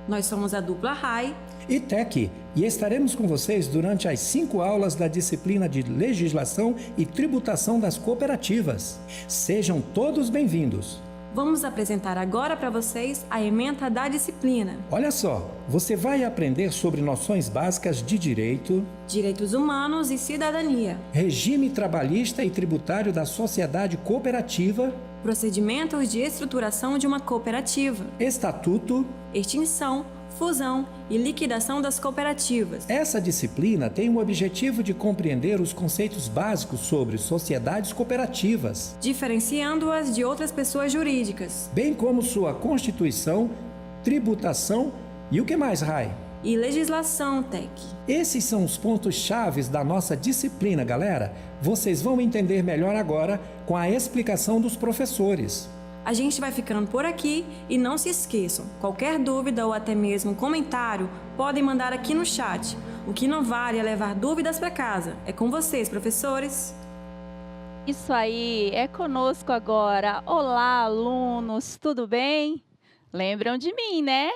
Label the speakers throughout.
Speaker 1: Nós somos a dupla RAI
Speaker 2: e TEC e estaremos com vocês durante as 5 aulas da disciplina de Legislação e Tributação das Cooperativas. Sejam todos bem-vindos.
Speaker 1: Vamos apresentar agora para vocês a ementa da disciplina.
Speaker 2: Olha só, você vai aprender sobre noções básicas de direito,
Speaker 1: direitos humanos e cidadania,
Speaker 2: regime trabalhista e tributário da sociedade cooperativa,
Speaker 1: procedimentos de estruturação de uma cooperativa,
Speaker 2: estatuto,
Speaker 1: extinção, fusão e liquidação das cooperativas.
Speaker 2: Essa disciplina tem o objetivo de compreender os conceitos básicos sobre sociedades cooperativas,
Speaker 1: diferenciando-as de outras pessoas jurídicas,
Speaker 2: bem como sua constituição, tributação e o que mais, Rai?
Speaker 1: E legislação, TEC.
Speaker 2: Esses são os pontos chaves da nossa disciplina, galera. Vocês vão entender melhor agora com a explicação dos professores.
Speaker 1: A gente vai ficando por aqui e não se esqueçam, qualquer dúvida ou até mesmo comentário, podem mandar aqui no chat. O que não vale é levar dúvidas para casa. É com vocês, professores.
Speaker 3: Isso aí, é conosco agora. Olá, alunos, tudo bem? Lembram de mim, né?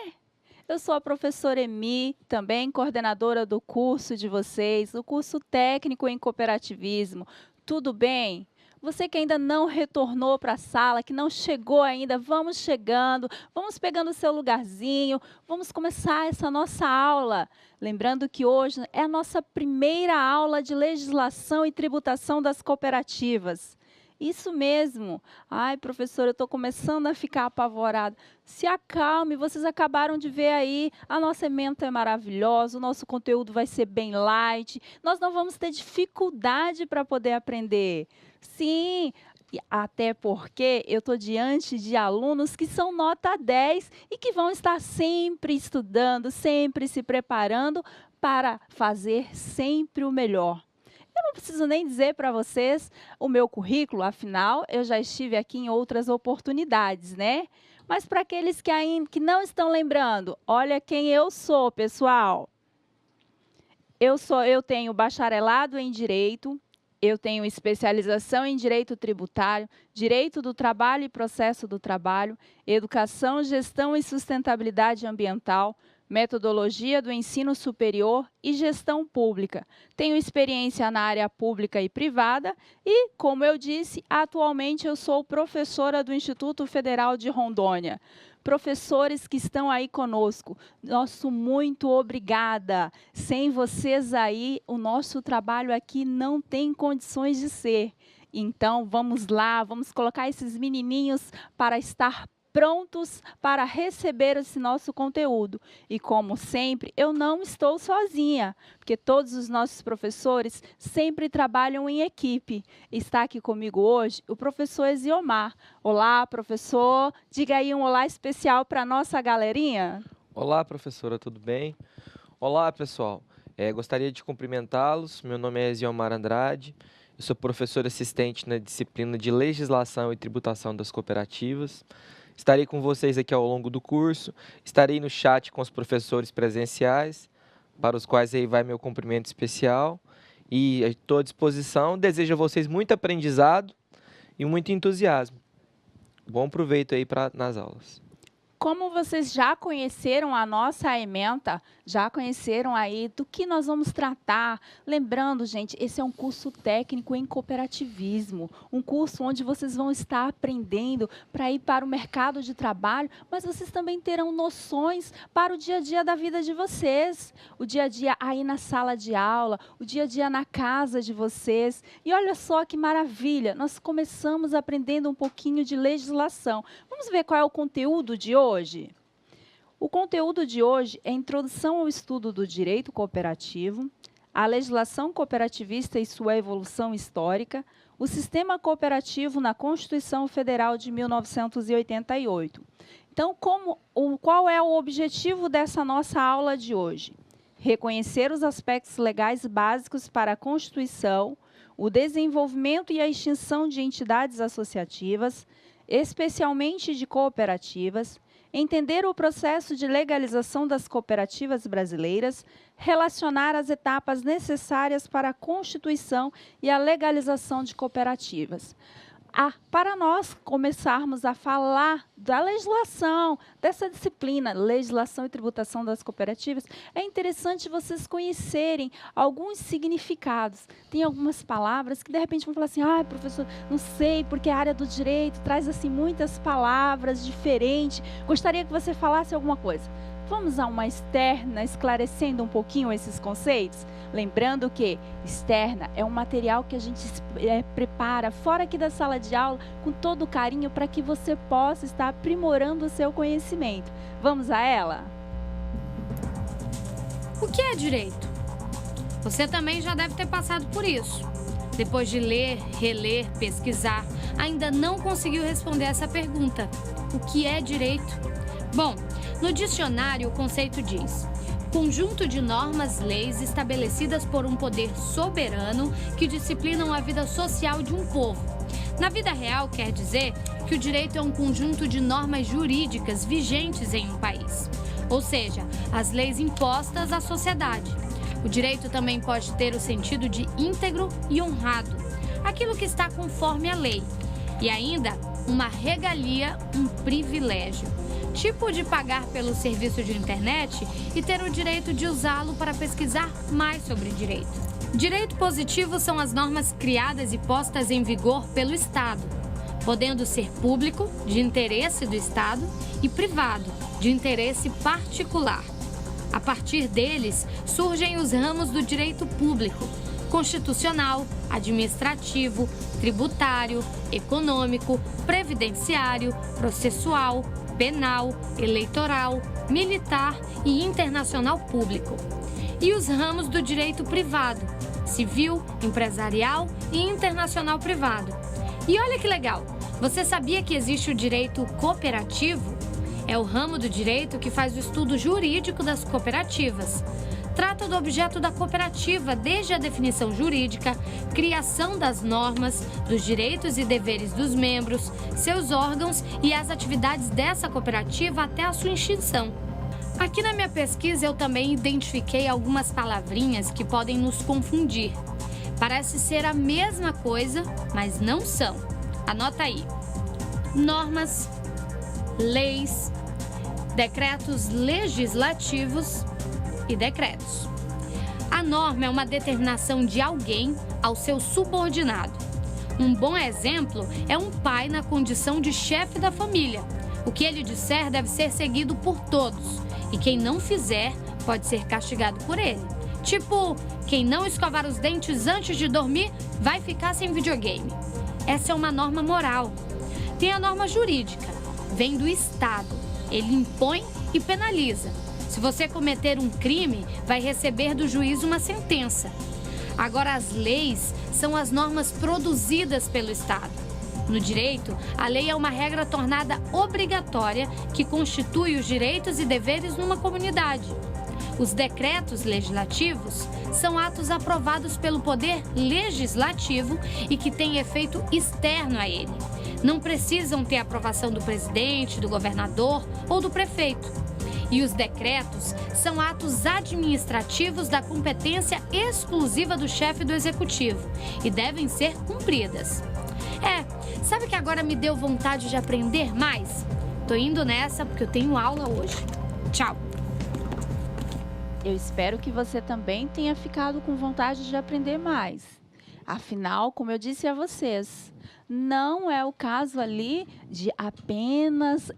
Speaker 3: Eu sou a professora Emi, também coordenadora do curso de vocês, o curso técnico em cooperativismo. Tudo bem? Você que ainda não retornou para a sala, que não chegou ainda, vamos chegando, vamos pegando o seu lugarzinho, vamos começar essa nossa aula. Lembrando que hoje é a nossa primeira aula de legislação e tributação das cooperativas. Isso mesmo. Ai, professora, eu estou começando a ficar apavorada. Se acalme, vocês acabaram de ver aí, a nossa ementa é maravilhosa, o nosso conteúdo vai ser bem light, nós não vamos ter dificuldade para poder aprender. Sim, até porque eu estou diante de alunos que são nota 10 e que vão estar sempre estudando, sempre se preparando para fazer sempre o melhor. Eu não preciso nem dizer para vocês o meu currículo, afinal, eu já estive aqui em outras oportunidades, né? Mas para aqueles que ainda que não estão lembrando, olha quem eu sou, pessoal. Eu tenho bacharelado em Direito, eu tenho especialização em Direito Tributário, Direito do Trabalho e Processo do Trabalho, Educação, Gestão e Sustentabilidade Ambiental, Metodologia do Ensino Superior e Gestão Pública. Tenho experiência na área pública e privada e, como eu disse, atualmente eu sou professora do Instituto Federal de Rondônia. Professores que estão aí conosco, nosso muito obrigada. Sem vocês aí, o nosso trabalho aqui não tem condições de ser. Então, vamos lá, vamos colocar esses menininhos para estar prontos para receber esse nosso conteúdo. E, como sempre, eu não estou sozinha, porque todos os nossos professores sempre trabalham em equipe. Está aqui comigo hoje o professor Eziomar. Olá, professor. Diga aí um olá especial para a nossa galerinha.
Speaker 4: Olá, professora, tudo bem? Olá, pessoal. Gostaria de cumprimentá-los. Meu nome é Eziomar Andrade. Eu sou professor assistente na disciplina de Legislação e Tributação das Cooperativas. Estarei com vocês aqui ao longo do curso, estarei no chat com os professores presenciais, para os quais aí vai meu cumprimento especial. E estou à disposição, desejo a vocês muito aprendizado e muito entusiasmo. Bom proveito aí nas aulas.
Speaker 3: Como vocês já conheceram a nossa ementa, já conheceram aí do que nós vamos tratar. Lembrando, gente, esse é um curso técnico em cooperativismo, um curso onde vocês vão estar aprendendo para ir para o mercado de trabalho, mas vocês também terão noções para o dia a dia da vida de vocês, o dia a dia aí na sala de aula, o dia a dia na casa de vocês. E olha só que maravilha, nós começamos aprendendo um pouquinho de legislação. Vamos ver qual é o conteúdo de hoje? O conteúdo de hoje é a introdução ao estudo do direito cooperativo, a legislação cooperativista e sua evolução histórica, o sistema cooperativo na Constituição Federal de 1988. Então, qual é o objetivo dessa nossa aula de hoje? Reconhecer os aspectos legais básicos para a Constituição, o desenvolvimento e a extinção de entidades associativas, especialmente de cooperativas, entender o processo de legalização das cooperativas brasileiras, relacionar as etapas necessárias para a constituição e a legalização de cooperativas. para nós começarmos a falar da legislação, dessa disciplina, legislação e tributação das cooperativas, é interessante vocês conhecerem alguns significados. Tem algumas palavras que, de repente, vão falar assim, professor, não sei, porque a área do direito traz assim, muitas palavras diferentes. Gostaria que você falasse alguma coisa. Vamos a uma externa, esclarecendo um pouquinho esses conceitos? Lembrando que externa é um material que a gente prepara fora aqui da sala de aula com todo carinho para que você possa estar aprimorando o seu conhecimento. Vamos a ela?
Speaker 5: O que é direito? Você também já deve ter passado por isso. Depois de ler, reler, pesquisar, ainda não conseguiu responder essa pergunta. O que é direito? Bom, no dicionário o conceito diz: conjunto de normas, leis estabelecidas por um poder soberano que disciplinam a vida social de um povo. Na vida real, quer dizer que o direito é um conjunto de normas jurídicas vigentes em um país, ou seja, as leis impostas à sociedade. O direito também pode ter o sentido de íntegro e honrado, aquilo que está conforme a lei, e ainda uma regalia, um privilégio. Tipo de pagar pelo serviço de internet e ter o direito de usá-lo para pesquisar mais sobre direito. Direito positivo são as normas criadas e postas em vigor pelo Estado, podendo ser público, de interesse do Estado, e privado, de interesse particular. A partir deles, surgem os ramos do direito público: constitucional, administrativo, tributário, econômico, previdenciário, processual, penal, eleitoral, militar e internacional público. E os ramos do direito privado: civil, empresarial e internacional privado. E olha que legal, você sabia que existe o direito cooperativo? É o ramo do direito que faz o estudo jurídico das cooperativas. Trata do objeto da cooperativa, desde a definição jurídica, criação das normas, dos direitos e deveres dos membros, seus órgãos e as atividades dessa cooperativa até a sua extinção. Aqui na minha pesquisa eu também identifiquei algumas palavrinhas que podem nos confundir. Parece ser a mesma coisa, mas não são. Anota aí: normas, leis, decretos legislativos e decretos. A norma é uma determinação de alguém ao seu subordinado. Um bom exemplo é um pai na condição de chefe da família. O que ele disser deve ser seguido por todos, e quem não fizer pode ser castigado por ele. Tipo, quem não escovar os dentes antes de dormir vai ficar sem videogame. Essa é uma norma moral. Tem a norma jurídica, vem do Estado. Ele impõe e penaliza. Se você cometer um crime, vai receber do juiz uma sentença. Agora, as leis são as normas produzidas pelo Estado. No direito, a lei é uma regra tornada obrigatória que constitui os direitos e deveres numa comunidade. Os decretos legislativos são atos aprovados pelo Poder Legislativo e que têm efeito externo a ele. Não precisam ter aprovação do presidente, do governador ou do prefeito. E os decretos são atos administrativos da competência exclusiva do chefe do executivo e devem ser cumpridas. Sabe que agora me deu vontade de aprender mais? Tô indo nessa porque eu tenho aula hoje. Tchau!
Speaker 3: Eu espero que você também tenha ficado com vontade de aprender mais. Afinal, como eu disse a vocês, não é o caso ali de apenas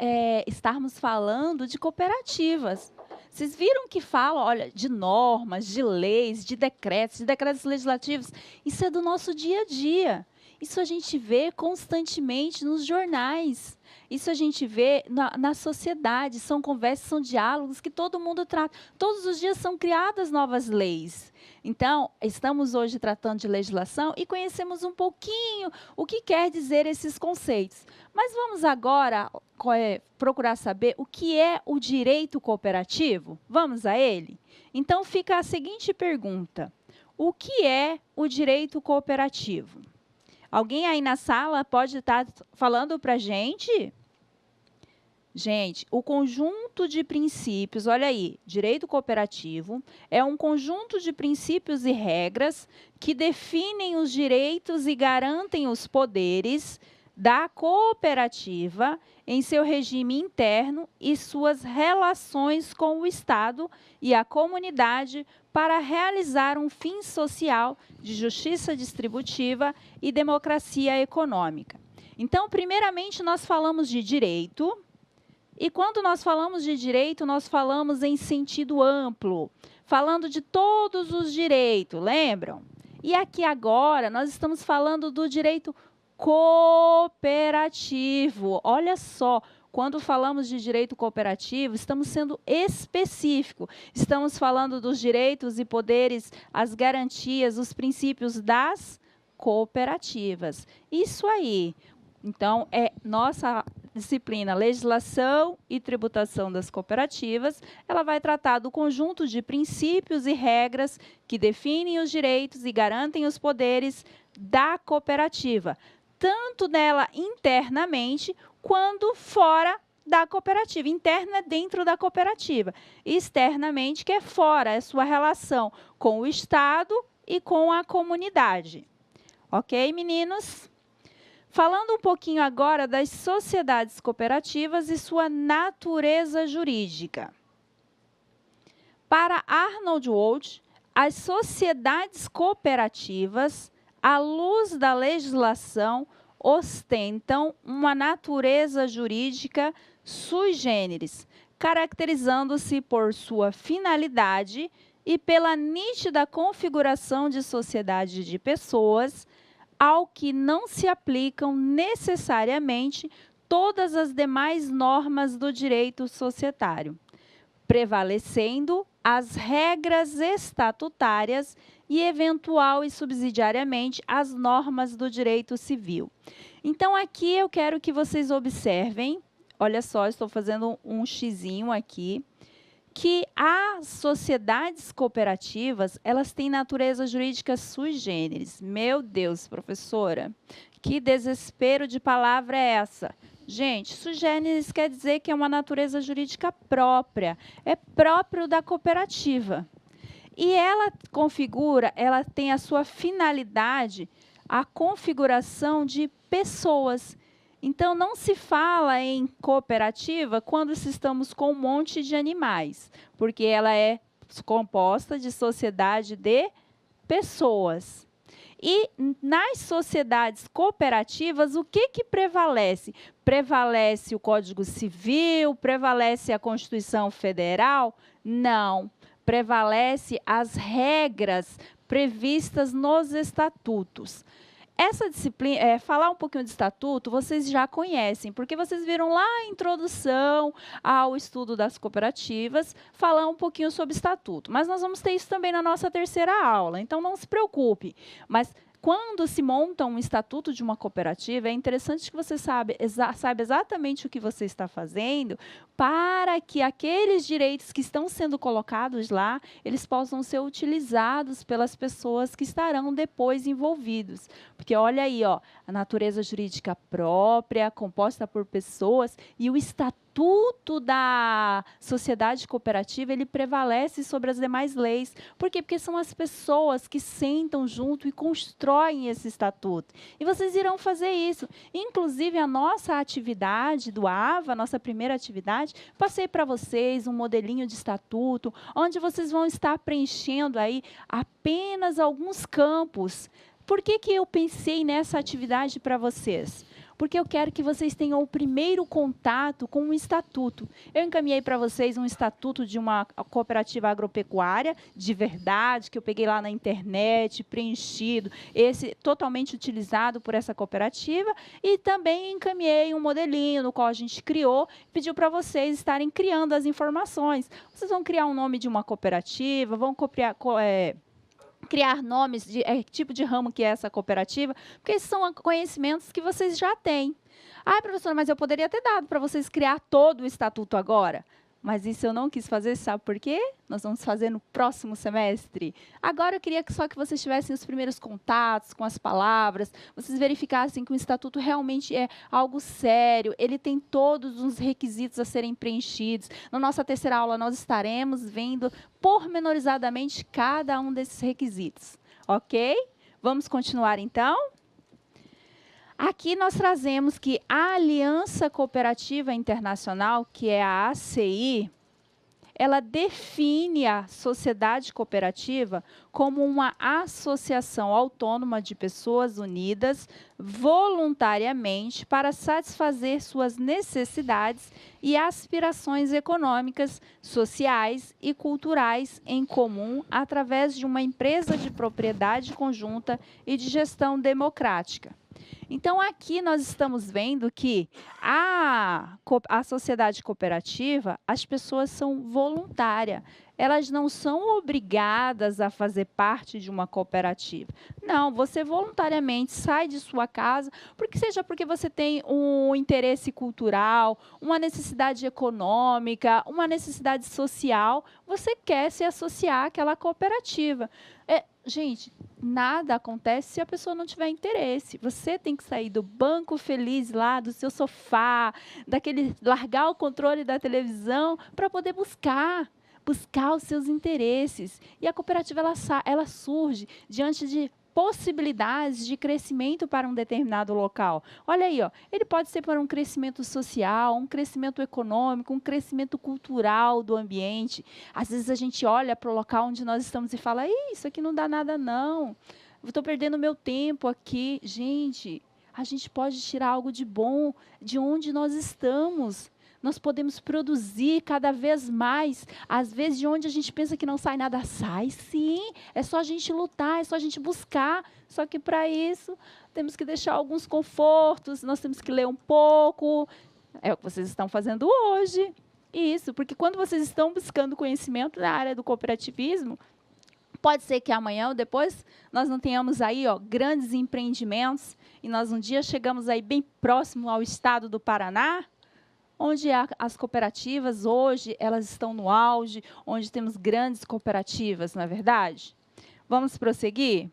Speaker 3: estarmos falando de cooperativas. Vocês viram que falam, olha, de normas, de leis, de decretos legislativos. Isso é do nosso dia a dia. Isso a gente vê constantemente nos jornais. Isso a gente vê na sociedade. São conversas, são diálogos que todo mundo trata. Todos os dias são criadas novas leis. Então, estamos hoje tratando de legislação e conhecemos um pouquinho o que quer dizer esses conceitos. Mas vamos agora procurar saber o que é o direito cooperativo? Vamos a ele? Então, fica a seguinte pergunta: o que é o direito cooperativo? Alguém aí na sala pode estar falando para a gente? Gente, o conjunto de princípios, olha aí, direito cooperativo é um conjunto de princípios e regras que definem os direitos e garantem os poderes da cooperativa em seu regime interno e suas relações com o Estado e a comunidade para realizar um fim social de justiça distributiva e democracia econômica. Então, primeiramente, nós falamos de direito, e quando nós falamos de direito, nós falamos em sentido amplo, falando de todos os direitos, lembram? E aqui agora, nós estamos falando do direito cooperativo. Olha só, quando falamos de direito cooperativo, estamos sendo específicos. Estamos falando dos direitos e poderes, as garantias, os princípios das cooperativas. Isso aí. Então, é nossa disciplina Legislação e Tributação das Cooperativas. Ela vai tratar do conjunto de princípios e regras que definem os direitos e garantem os poderes da cooperativa, tanto nela internamente, quanto fora da cooperativa. Interna é dentro da cooperativa, externamente, que é fora, é sua relação com o Estado e com a comunidade. Ok, meninos? Falando um pouquinho agora das sociedades cooperativas e sua natureza jurídica. Para Arnold Wold, as sociedades cooperativas, à luz da legislação, ostentam uma natureza jurídica sui generis, caracterizando-se por sua finalidade e pela nítida configuração de sociedade de pessoas, ao que não se aplicam necessariamente todas as demais normas do direito societário, prevalecendo as regras estatutárias e, eventual e subsidiariamente, as normas do direito civil. Então, aqui eu quero que vocês observem, olha só, estou fazendo um xizinho aqui, que as sociedades cooperativas, elas têm natureza jurídica sui generis. Meu Deus, professora, que desespero de palavra é essa? Gente, sui generis quer dizer que é uma natureza jurídica própria, é próprio da cooperativa. E ela configura, ela tem a sua finalidade, a configuração de pessoas. Então, não se fala em cooperativa quando estamos com um monte de animais, porque ela é composta de sociedade de pessoas. E nas sociedades cooperativas, o que prevalece? Prevalece o Código Civil? Prevalece a Constituição Federal? Não. Prevalece as regras previstas nos estatutos. Essa disciplina, falar um pouquinho de estatuto, vocês já conhecem, porque vocês viram lá a introdução ao estudo das cooperativas, falar um pouquinho sobre estatuto. Mas nós vamos ter isso também na nossa terceira aula, então não se preocupe. Mas quando se monta um estatuto de uma cooperativa, é interessante que você saiba exatamente o que você está fazendo, para que aqueles direitos que estão sendo colocados lá, eles possam ser utilizados pelas pessoas que estarão depois envolvidos. Porque olha aí, ó, a natureza jurídica própria, composta por pessoas, e o estatuto da sociedade cooperativa, ele prevalece sobre as demais leis. Por quê? Porque são as pessoas que sentam junto e constroem esse estatuto. E vocês irão fazer isso. Inclusive, a nossa atividade do AVA, a nossa primeira atividade, passei para vocês um modelinho de estatuto, onde vocês vão estar preenchendo aí apenas alguns campos. Por que eu pensei nessa atividade para vocês? Porque eu quero que vocês tenham o primeiro contato com o estatuto. Eu encaminhei para vocês um estatuto de uma cooperativa agropecuária, de verdade, que eu peguei lá na internet, preenchido, esse totalmente utilizado por essa cooperativa, e também encaminhei um modelinho no qual a gente criou, pediu para vocês estarem criando as informações. Vocês vão criar um nome de uma cooperativa, vão criar nomes, tipo de ramo que é essa cooperativa, porque esses são conhecimentos que vocês já têm. Ah, professora, mas eu poderia ter dado para vocês criar todo o estatuto agora. Mas isso eu não quis fazer, sabe por quê? Nós vamos fazer no próximo semestre. Agora eu queria só que vocês tivessem os primeiros contatos com as palavras, vocês verificassem que o estatuto realmente é algo sério, ele tem todos os requisitos a serem preenchidos. Na nossa terceira aula, nós estaremos vendo pormenorizadamente cada um desses requisitos. Ok? Vamos continuar, então? Aqui nós trazemos que a Aliança Cooperativa Internacional, que é a ACI, ela define a sociedade cooperativa como uma associação autônoma de pessoas unidas voluntariamente para satisfazer suas necessidades e aspirações econômicas, sociais e culturais em comum através de uma empresa de propriedade conjunta e de gestão democrática. Então, aqui nós estamos vendo que a sociedade cooperativa, as pessoas são voluntárias. Elas não são obrigadas a fazer parte de uma cooperativa. Não, você voluntariamente sai de sua casa, seja porque você tem um interesse cultural, uma necessidade econômica, uma necessidade social, você quer se associar àquela cooperativa. Gente, nada acontece se a pessoa não tiver interesse. Você tem que sair do banco feliz lá, do seu sofá, largar o controle da televisão para poder buscar os seus interesses. E a cooperativa ela surge diante de possibilidades de crescimento para um determinado local. Olha aí, ele pode ser para um crescimento social, um crescimento econômico, um crescimento cultural do ambiente. Às vezes a gente olha para o local onde nós estamos e fala, isso aqui não dá nada não, eu estou perdendo meu tempo aqui. Gente, a gente pode tirar algo de bom de onde nós estamos. Nós podemos produzir cada vez mais. Às vezes, de onde a gente pensa que não sai nada, sai sim. É só a gente lutar, é só a gente buscar. Só que, para isso, temos que deixar alguns confortos, nós temos que ler um pouco. É o que vocês estão fazendo hoje. Isso, porque quando vocês estão buscando conhecimento na área do cooperativismo, pode ser que amanhã ou depois nós não tenhamos aí grandes empreendimentos e nós um dia chegamos aí bem próximo ao estado do Paraná, onde as cooperativas hoje elas estão no auge, onde temos grandes cooperativas, não é verdade? Vamos prosseguir?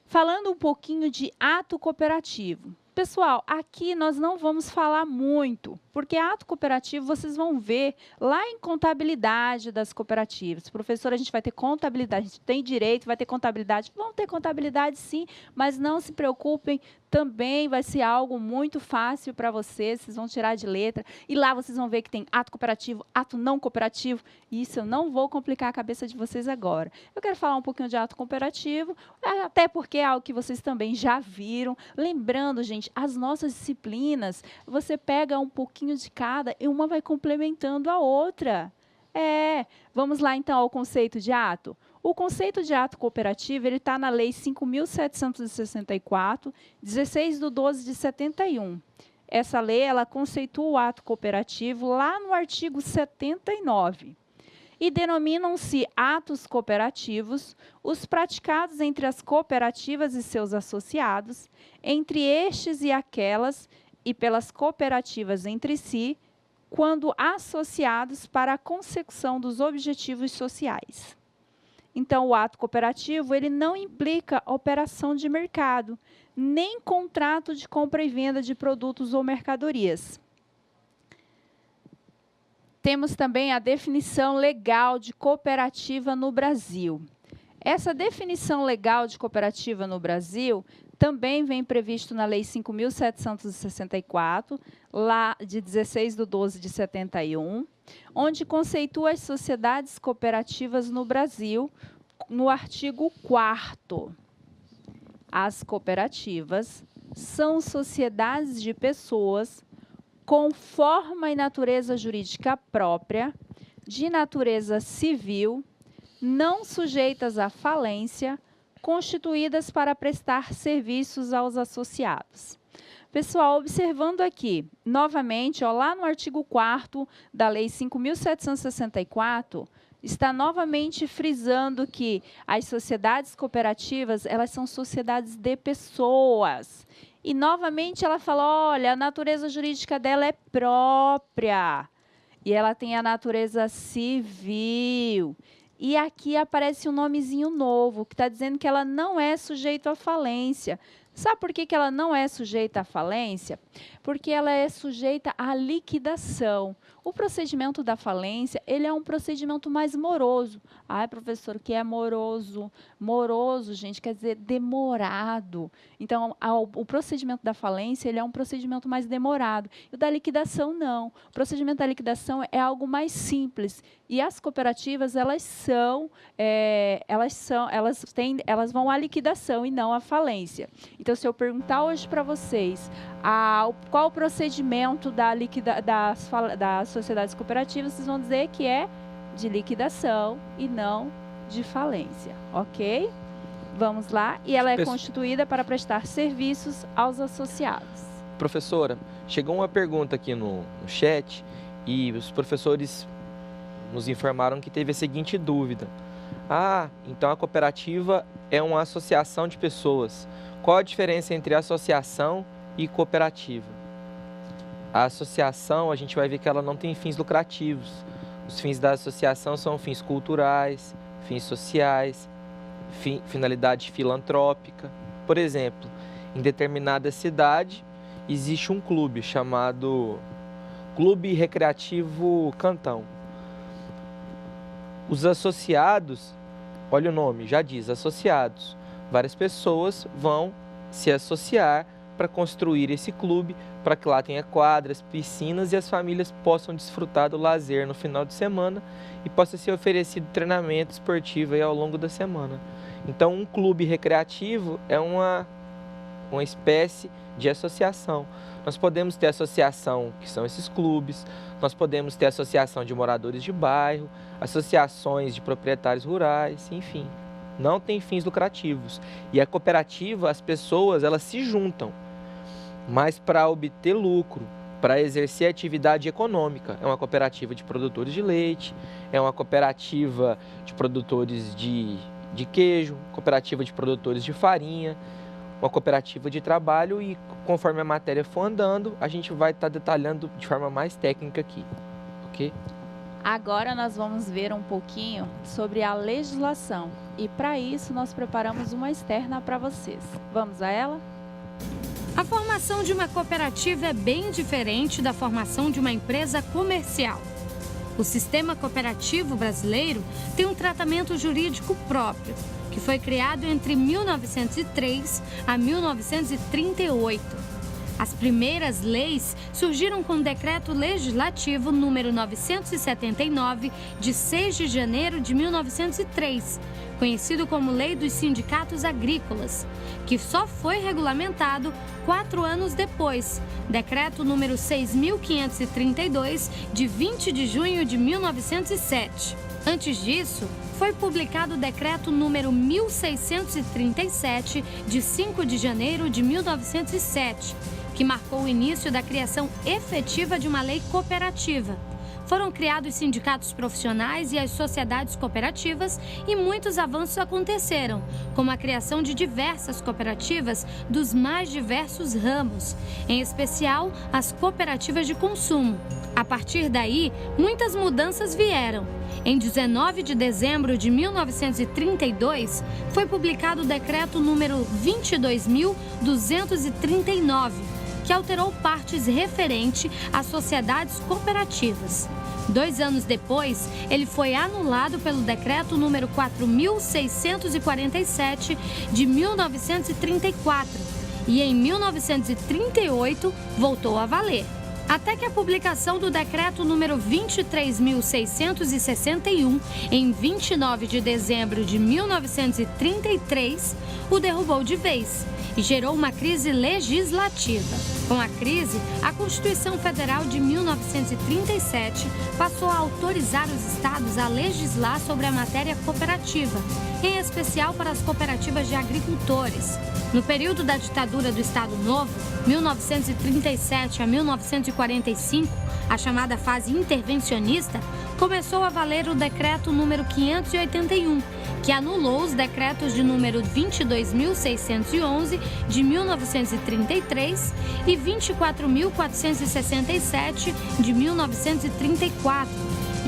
Speaker 3: Falando um pouquinho de ato cooperativo. Pessoal, aqui nós não vamos falar muito, porque ato cooperativo vocês vão ver lá em contabilidade das cooperativas. Professor, a gente vai ter contabilidade, a gente tem direito, vai ter contabilidade. Vão ter contabilidade sim, mas não se preocupem, também vai ser algo muito fácil para vocês vão tirar de letra. E lá vocês vão ver que tem ato cooperativo, ato não cooperativo. Isso eu não vou complicar a cabeça de vocês agora. Eu quero falar um pouquinho de ato cooperativo, até porque é algo que vocês também já viram. Lembrando, gente, as nossas disciplinas, você pega um pouquinho de cada e uma vai complementando a outra. Vamos lá então ao conceito de ato. O conceito de ato cooperativo está na Lei 5.764, 16/12/71. Essa lei ela conceitua o ato cooperativo lá no artigo 79. E denominam-se atos cooperativos os praticados entre as cooperativas e seus associados, entre estes e aquelas, e pelas cooperativas entre si, quando associados para a consecução dos objetivos sociais. Então, o ato cooperativo ele não implica operação de mercado, nem contrato de compra e venda de produtos ou mercadorias. Temos também a definição legal de cooperativa no Brasil. Essa definição legal de cooperativa no Brasil também vem previsto na Lei 5.764, lá de 16/12/71, onde conceitua as sociedades cooperativas no Brasil, no artigo 4º. As cooperativas são sociedades de pessoas com forma e natureza jurídica própria, de natureza civil, não sujeitas à falência, constituídas para prestar serviços aos associados. Pessoal, observando aqui, novamente, lá no artigo 4º da Lei 5.764, está novamente frisando que as sociedades cooperativas, elas são sociedades de pessoas. E, novamente, ela fala, olha, a natureza jurídica dela é própria. E ela tem a natureza civil. E aqui aparece um nomezinho novo, que está dizendo que ela não é sujeita à falência. Sabe por que ela não é sujeita à falência? Porque ela é sujeita à liquidação. O procedimento da falência, ele é um procedimento mais moroso. Ai, professor, o que é moroso? Moroso, gente, quer dizer demorado. Então, o procedimento da falência, ele é um procedimento mais demorado. E o da liquidação, não. O procedimento da liquidação é algo mais simples. E as cooperativas, elas vão à liquidação e não à falência. Então, se eu perguntar hoje para vocês qual o procedimento das sociedades cooperativas, vocês vão dizer que é de liquidação e não de falência, ok? Vamos lá. E ela é constituída para prestar serviços aos associados.
Speaker 4: Professora, chegou uma pergunta aqui no chat e os professores nos informaram que teve a seguinte dúvida. Então a cooperativa é uma associação de pessoas. Qual a diferença entre associação e cooperativa? A associação, a gente vai ver que ela não tem fins lucrativos. Os fins da associação são fins culturais, fins sociais, finalidade filantrópica. Por exemplo, em determinada cidade existe um clube chamado Clube Recreativo Cantão. Os associados, olha o nome, já diz, associados. Várias pessoas vão se associar para construir esse clube, para que lá tenha quadras, piscinas e as famílias possam desfrutar do lazer no final de semana e possa ser oferecido treinamento esportivo aí ao longo da semana. Então, um clube recreativo é uma espécie de associação. Nós podemos ter associação, que são esses clubes, nós podemos ter associação de moradores de bairro, associações de proprietários rurais, enfim. Não tem fins lucrativos. E a cooperativa, as pessoas, elas se juntam, mas para obter lucro, para exercer atividade econômica. É uma cooperativa de produtores de leite, é uma cooperativa de produtores de queijo, cooperativa de produtores de farinha, uma cooperativa de trabalho e conforme a matéria for andando, a gente vai estar detalhando de forma mais técnica aqui, ok?
Speaker 3: Agora nós vamos ver um pouquinho sobre a legislação e para isso nós preparamos uma externa para vocês. Vamos a ela?
Speaker 5: A formação de uma cooperativa é bem diferente da formação de uma empresa comercial. O sistema cooperativo brasileiro tem um tratamento jurídico próprio, que foi criado entre 1903 a 1938. As primeiras leis surgiram com o Decreto Legislativo número 979, de 6 de janeiro de 1903, conhecido como Lei dos Sindicatos Agrícolas, que só foi regulamentado 4 anos depois, Decreto número 6.532, de 20 de junho de 1907. Antes disso, foi publicado o Decreto número 1637, de 5 de janeiro de 1907, que marcou o início da criação efetiva de uma lei cooperativa. Foram criados sindicatos profissionais e as sociedades cooperativas e muitos avanços aconteceram, como a criação de diversas cooperativas dos mais diversos ramos, em especial as cooperativas de consumo. A partir daí, muitas mudanças vieram. Em 19 de dezembro de 1932, foi publicado o Decreto número 22.239, que alterou partes referentes às sociedades cooperativas. 2 anos depois, ele foi anulado pelo Decreto número 4.647, de 1934, e em 1938 voltou a valer. Até que a publicação do Decreto número 23.661, em 29 de dezembro de 1933, o derrubou de vez e gerou uma crise legislativa. Com a crise, a Constituição Federal de 1937 passou a autorizar os estados a legislar sobre a matéria cooperativa, em especial para as cooperativas de agricultores. No período da ditadura do Estado Novo, 1937 a 1945, a chamada fase intervencionista, começou a valer o Decreto número 581, que anulou os decretos de número 22.611, de 1933, e 24.467, de 1934,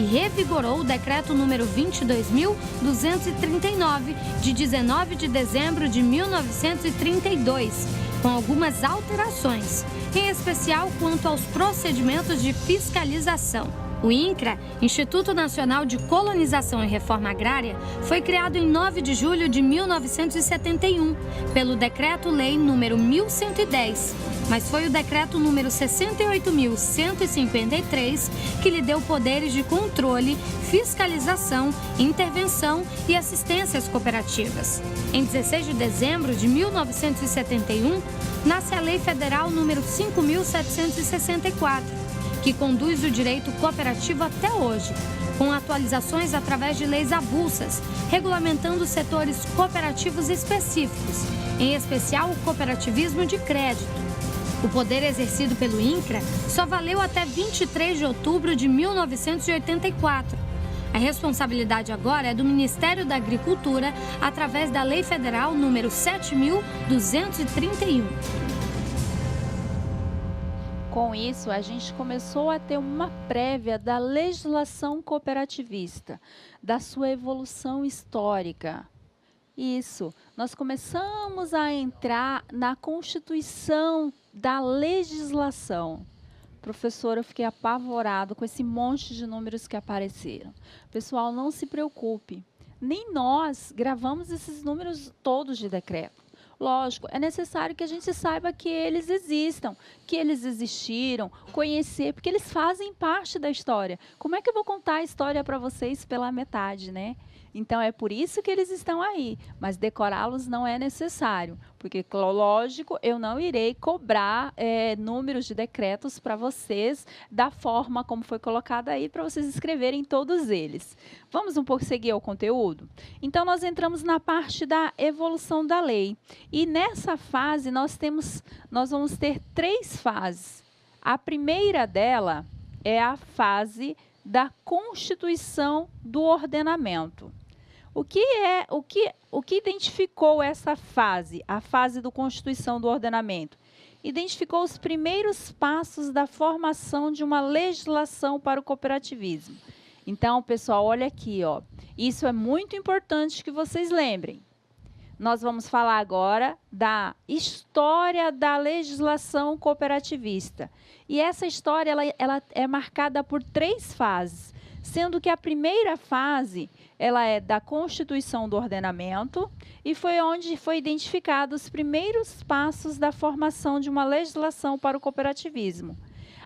Speaker 5: e revigorou o decreto número 22.239, de 19 de dezembro de 1932, com algumas alterações, em especial quanto aos procedimentos de fiscalização. O INCRA, Instituto Nacional de Colonização e Reforma Agrária, foi criado em 9 de julho de 1971, pelo Decreto-Lei número 1110, mas foi o Decreto número 68.153 que lhe deu poderes de controle, fiscalização, intervenção e assistência às cooperativas. Em 16 de dezembro de 1971, nasce a Lei Federal número 5.764, que conduz o direito cooperativo até hoje, com atualizações através de leis avulsas, regulamentando setores cooperativos específicos, em especial o cooperativismo de crédito. O poder exercido pelo INCRA só valeu até 23 de outubro de 1984. A responsabilidade agora é do Ministério da Agricultura, através da Lei Federal número 7.231.
Speaker 3: Com isso, a gente começou a ter uma prévia da legislação cooperativista, da sua evolução histórica. Isso, nós começamos a entrar na constituição da legislação. Professor, eu fiquei apavorado com esse monte de números que apareceram. Pessoal, não se preocupe, nem nós gravamos esses números todos de decreto. Lógico, é necessário que a gente saiba que eles existam, que eles existiram, conhecer, porque eles fazem parte da história. Como é que eu vou contar a história para vocês pela metade, né? Então, é por isso que eles estão aí, mas decorá-los não é necessário, porque, lógico, eu não irei cobrar números de decretos para vocês da forma como foi colocado aí, para vocês escreverem todos eles. Vamos um pouco seguir ao conteúdo? Então, nós entramos na parte da evolução da lei, e nessa fase nós vamos ter 3 fases. A primeira dela é a fase da constituição do ordenamento. O que identificou essa fase, a fase da constituição do ordenamento? Identificou os primeiros passos da formação de uma legislação para o cooperativismo. Então, pessoal, olha aqui, ó. Isso é muito importante que vocês lembrem. Nós vamos falar agora da história da legislação cooperativista. E essa história ela é marcada por 3 fases, sendo que a primeira fase ela é da constituição do ordenamento e foi onde foi identificados os primeiros passos da formação de uma legislação para o cooperativismo.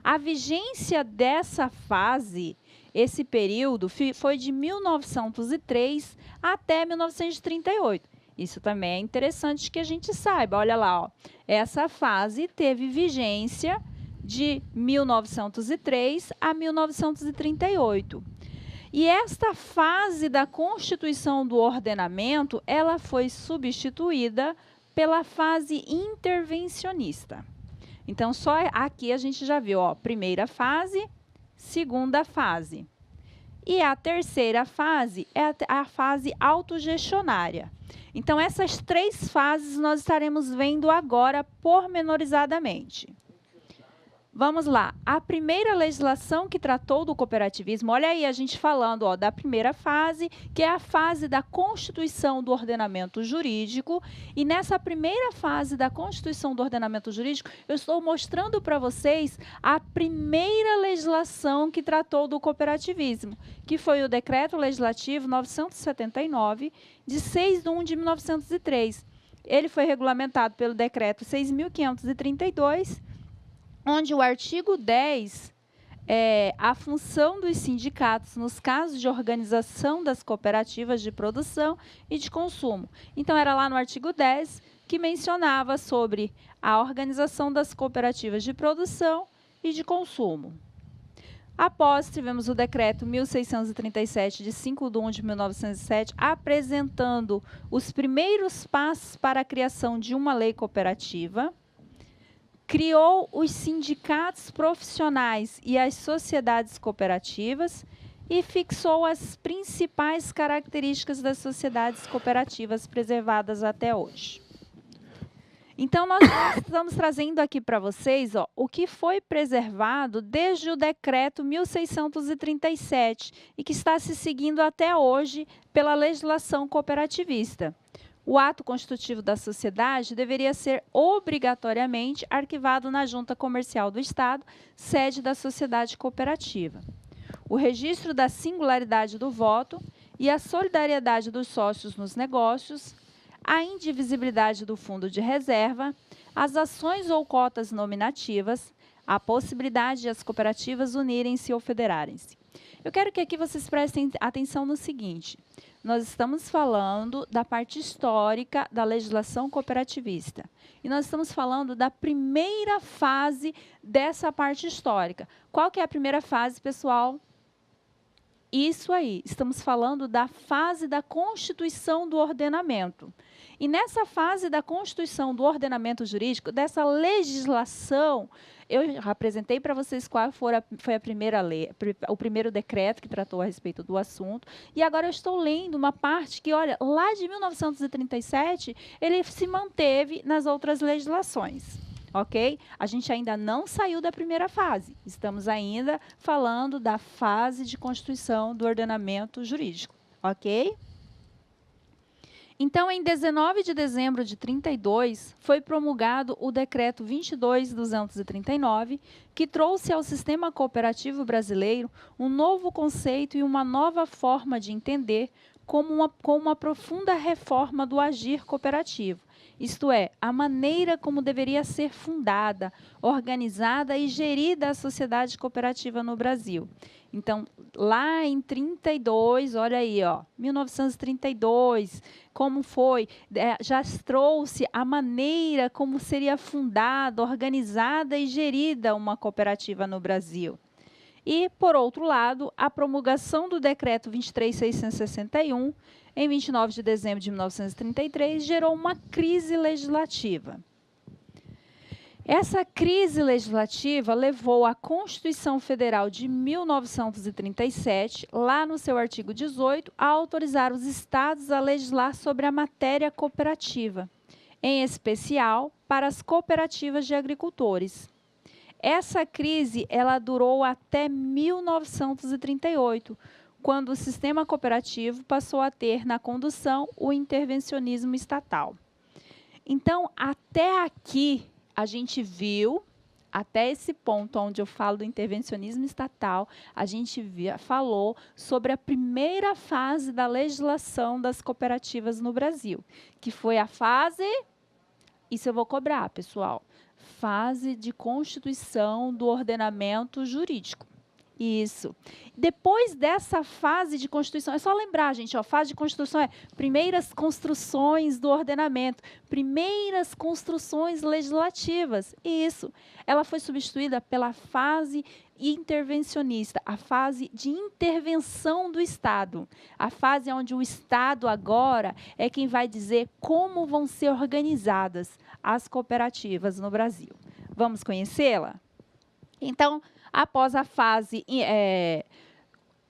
Speaker 3: A vigência dessa fase, esse período, foi de 1903 até 1938. Isso também é interessante que a gente saiba. Olha lá, ó, essa fase teve vigência de 1903 a 1938. E esta fase da constituição do ordenamento, ela foi substituída pela fase intervencionista. Então, só aqui a gente já viu, ó, primeira fase, segunda fase. E a terceira fase é a fase autogestionária. Então, essas 3 fases nós estaremos vendo agora pormenorizadamente. Vamos lá. A primeira legislação que tratou do cooperativismo, olha aí a gente falando, ó, da primeira fase, que é a fase da constituição do ordenamento jurídico. E nessa primeira fase da constituição do ordenamento jurídico, eu estou mostrando para vocês a primeira legislação que tratou do cooperativismo, que foi o Decreto Legislativo 979, de 6 de 1 de 1903. Ele foi regulamentado pelo Decreto 6.532, onde o artigo 10 é a função dos sindicatos nos casos de organização das cooperativas de produção e de consumo. Então, era lá no artigo 10 que mencionava sobre a organização das cooperativas de produção e de consumo. Após, tivemos o decreto 1637, de 5 de 1 de 1907, apresentando os primeiros passos para a criação de uma lei cooperativa. Criou os sindicatos profissionais e as sociedades cooperativas e fixou as principais características das sociedades cooperativas preservadas até hoje. Então, nós estamos trazendo aqui para vocês o que foi preservado desde o decreto 1637 e que está se seguindo até hoje pela legislação cooperativista. O ato constitutivo da sociedade deveria ser obrigatoriamente arquivado na Junta Comercial do Estado, sede da sociedade cooperativa. O registro da singularidade do voto e a solidariedade dos sócios nos negócios, a indivisibilidade do fundo de reserva, as ações ou cotas nominativas, a possibilidade de as cooperativas unirem-se ou federarem-se. Eu quero que aqui vocês prestem atenção no seguinte: nós estamos falando da parte histórica da legislação cooperativista. E nós estamos falando da primeira fase dessa parte histórica. Qual que é a primeira fase, pessoal? Isso aí, estamos falando da fase da constituição do ordenamento. E nessa fase da constituição do ordenamento jurídico, dessa legislação, eu apresentei para vocês qual foi a primeira lei, o primeiro decreto que tratou a respeito do assunto. E agora eu estou lendo uma parte que, olha, lá de 1937, ele se manteve nas outras legislações. Ok? A gente ainda não saiu da primeira fase. Estamos ainda falando da fase de constituição do ordenamento jurídico. Ok? Então, em 19 de dezembro de 32, foi promulgado o Decreto 22.239, que trouxe ao sistema cooperativo brasileiro um novo conceito e uma nova forma de entender com uma profunda reforma do agir cooperativo. Isto é, a maneira como deveria ser fundada, organizada e gerida a sociedade cooperativa no Brasil. Então, lá em 32, olha aí, 1932, como foi, já trouxe a maneira como seria fundada, organizada e gerida uma cooperativa no Brasil. E, por outro lado, a promulgação do Decreto 23.661, em 29 de dezembro de 1933, gerou uma crise legislativa. Essa crise legislativa levou a Constituição Federal de 1937, lá no seu artigo 18, a autorizar os estados a legislar sobre a matéria cooperativa, em especial para as cooperativas de agricultores. Essa crise ela durou até 1938, quando o sistema cooperativo passou a ter na condução o intervencionismo estatal. Então, até aqui, a gente viu, até esse ponto onde eu falo do intervencionismo estatal, a gente falou sobre a primeira fase da legislação das cooperativas no Brasil, que foi a fase, isso eu vou cobrar, pessoal, fase de constituição do ordenamento jurídico. Isso. Depois dessa fase de constituição, é só lembrar, gente, fase de constituição é primeiras construções do ordenamento, primeiras construções legislativas. Isso. Ela foi substituída pela fase intervencionista, a fase de intervenção do Estado. A fase onde o Estado agora é quem vai dizer como vão ser organizadas as cooperativas no Brasil. Vamos conhecê-la? Então, após a fase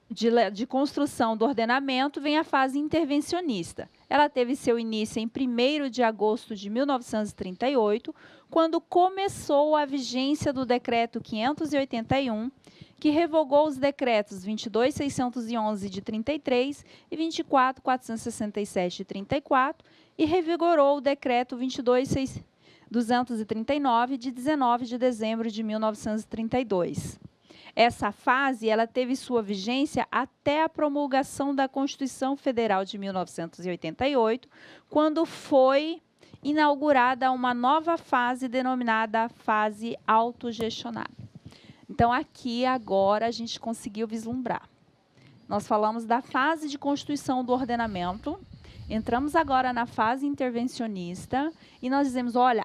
Speaker 3: de construção do ordenamento, vem a fase intervencionista. Ela teve seu início em 1º de agosto de 1938, quando começou a vigência do Decreto 581, que revogou os decretos 22.611 de 33 e 24.467 de 34 e revigorou o Decreto 22.239 de 19 de dezembro de 1932. Essa fase ela teve sua vigência até a promulgação da Constituição Federal de 1988, quando foi inaugurada uma nova fase denominada fase autogestionária. Então, aqui agora a gente conseguiu vislumbrar. Nós falamos da fase de constituição do ordenamento, entramos agora na fase intervencionista e nós dizemos, olha,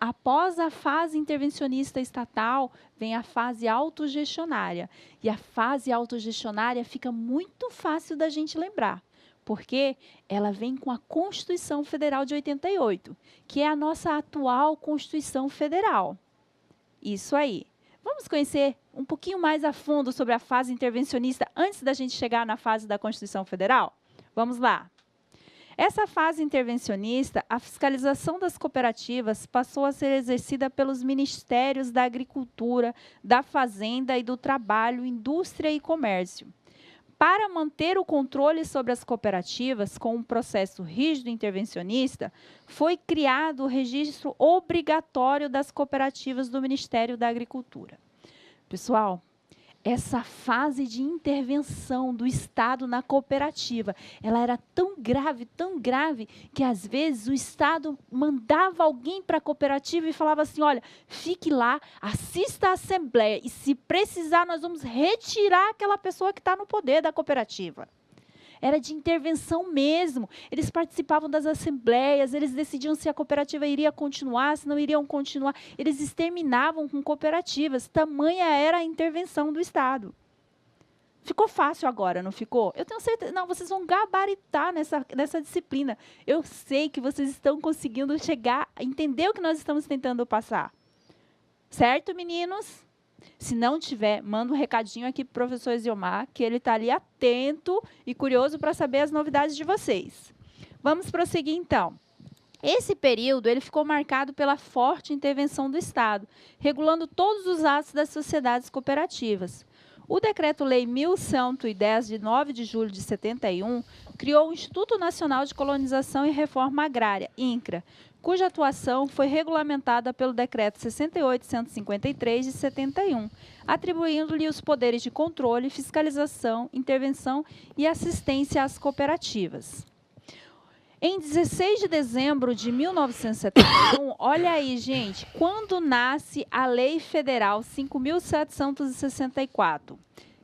Speaker 3: após a fase intervencionista estatal, vem a fase autogestionária. E a fase autogestionária fica muito fácil da gente lembrar, porque ela vem com a Constituição Federal de 88, que é a nossa atual Constituição Federal. Isso aí. Vamos conhecer um pouquinho mais a fundo sobre a fase intervencionista antes da gente chegar na fase da Constituição Federal? Vamos lá. Essa fase intervencionista, a fiscalização das cooperativas passou a ser exercida pelos Ministérios da Agricultura, da Fazenda e do Trabalho, Indústria e Comércio. Para manter o controle sobre as cooperativas com um processo rígido intervencionista, foi criado o registro obrigatório das cooperativas do Ministério da Agricultura. Pessoal, essa fase de intervenção do Estado na cooperativa, ela era tão grave, que às vezes o Estado mandava alguém para a cooperativa e falava assim, olha, fique lá, assista à assembleia e se precisar nós vamos retirar aquela pessoa que está no poder da cooperativa. Era de intervenção mesmo. Eles participavam das assembleias, eles decidiam se a cooperativa iria continuar, se não iriam continuar. Eles exterminavam com cooperativas. Tamanha era a intervenção do Estado. Ficou fácil agora, não ficou? Eu tenho certeza. Não, vocês vão gabaritar nessa disciplina. Eu sei que vocês estão conseguindo chegar a entender o que nós estamos tentando passar. Certo, meninos? Se não tiver, manda um recadinho aqui para o professor Esiomar, que ele está ali atento e curioso para saber as novidades de vocês. Vamos prosseguir, então. Esse período ele ficou marcado pela forte intervenção do Estado, regulando todos os atos das sociedades cooperativas. O Decreto-Lei 1110, de 9 de julho de 71, criou o Instituto Nacional de Colonização e Reforma Agrária, INCRA, cuja atuação foi regulamentada pelo Decreto 68.153, de 71, atribuindo-lhe os poderes de controle, fiscalização, intervenção e assistência às cooperativas. Em 16 de dezembro de 1971, olha aí, gente, quando nasce a Lei Federal 5.764,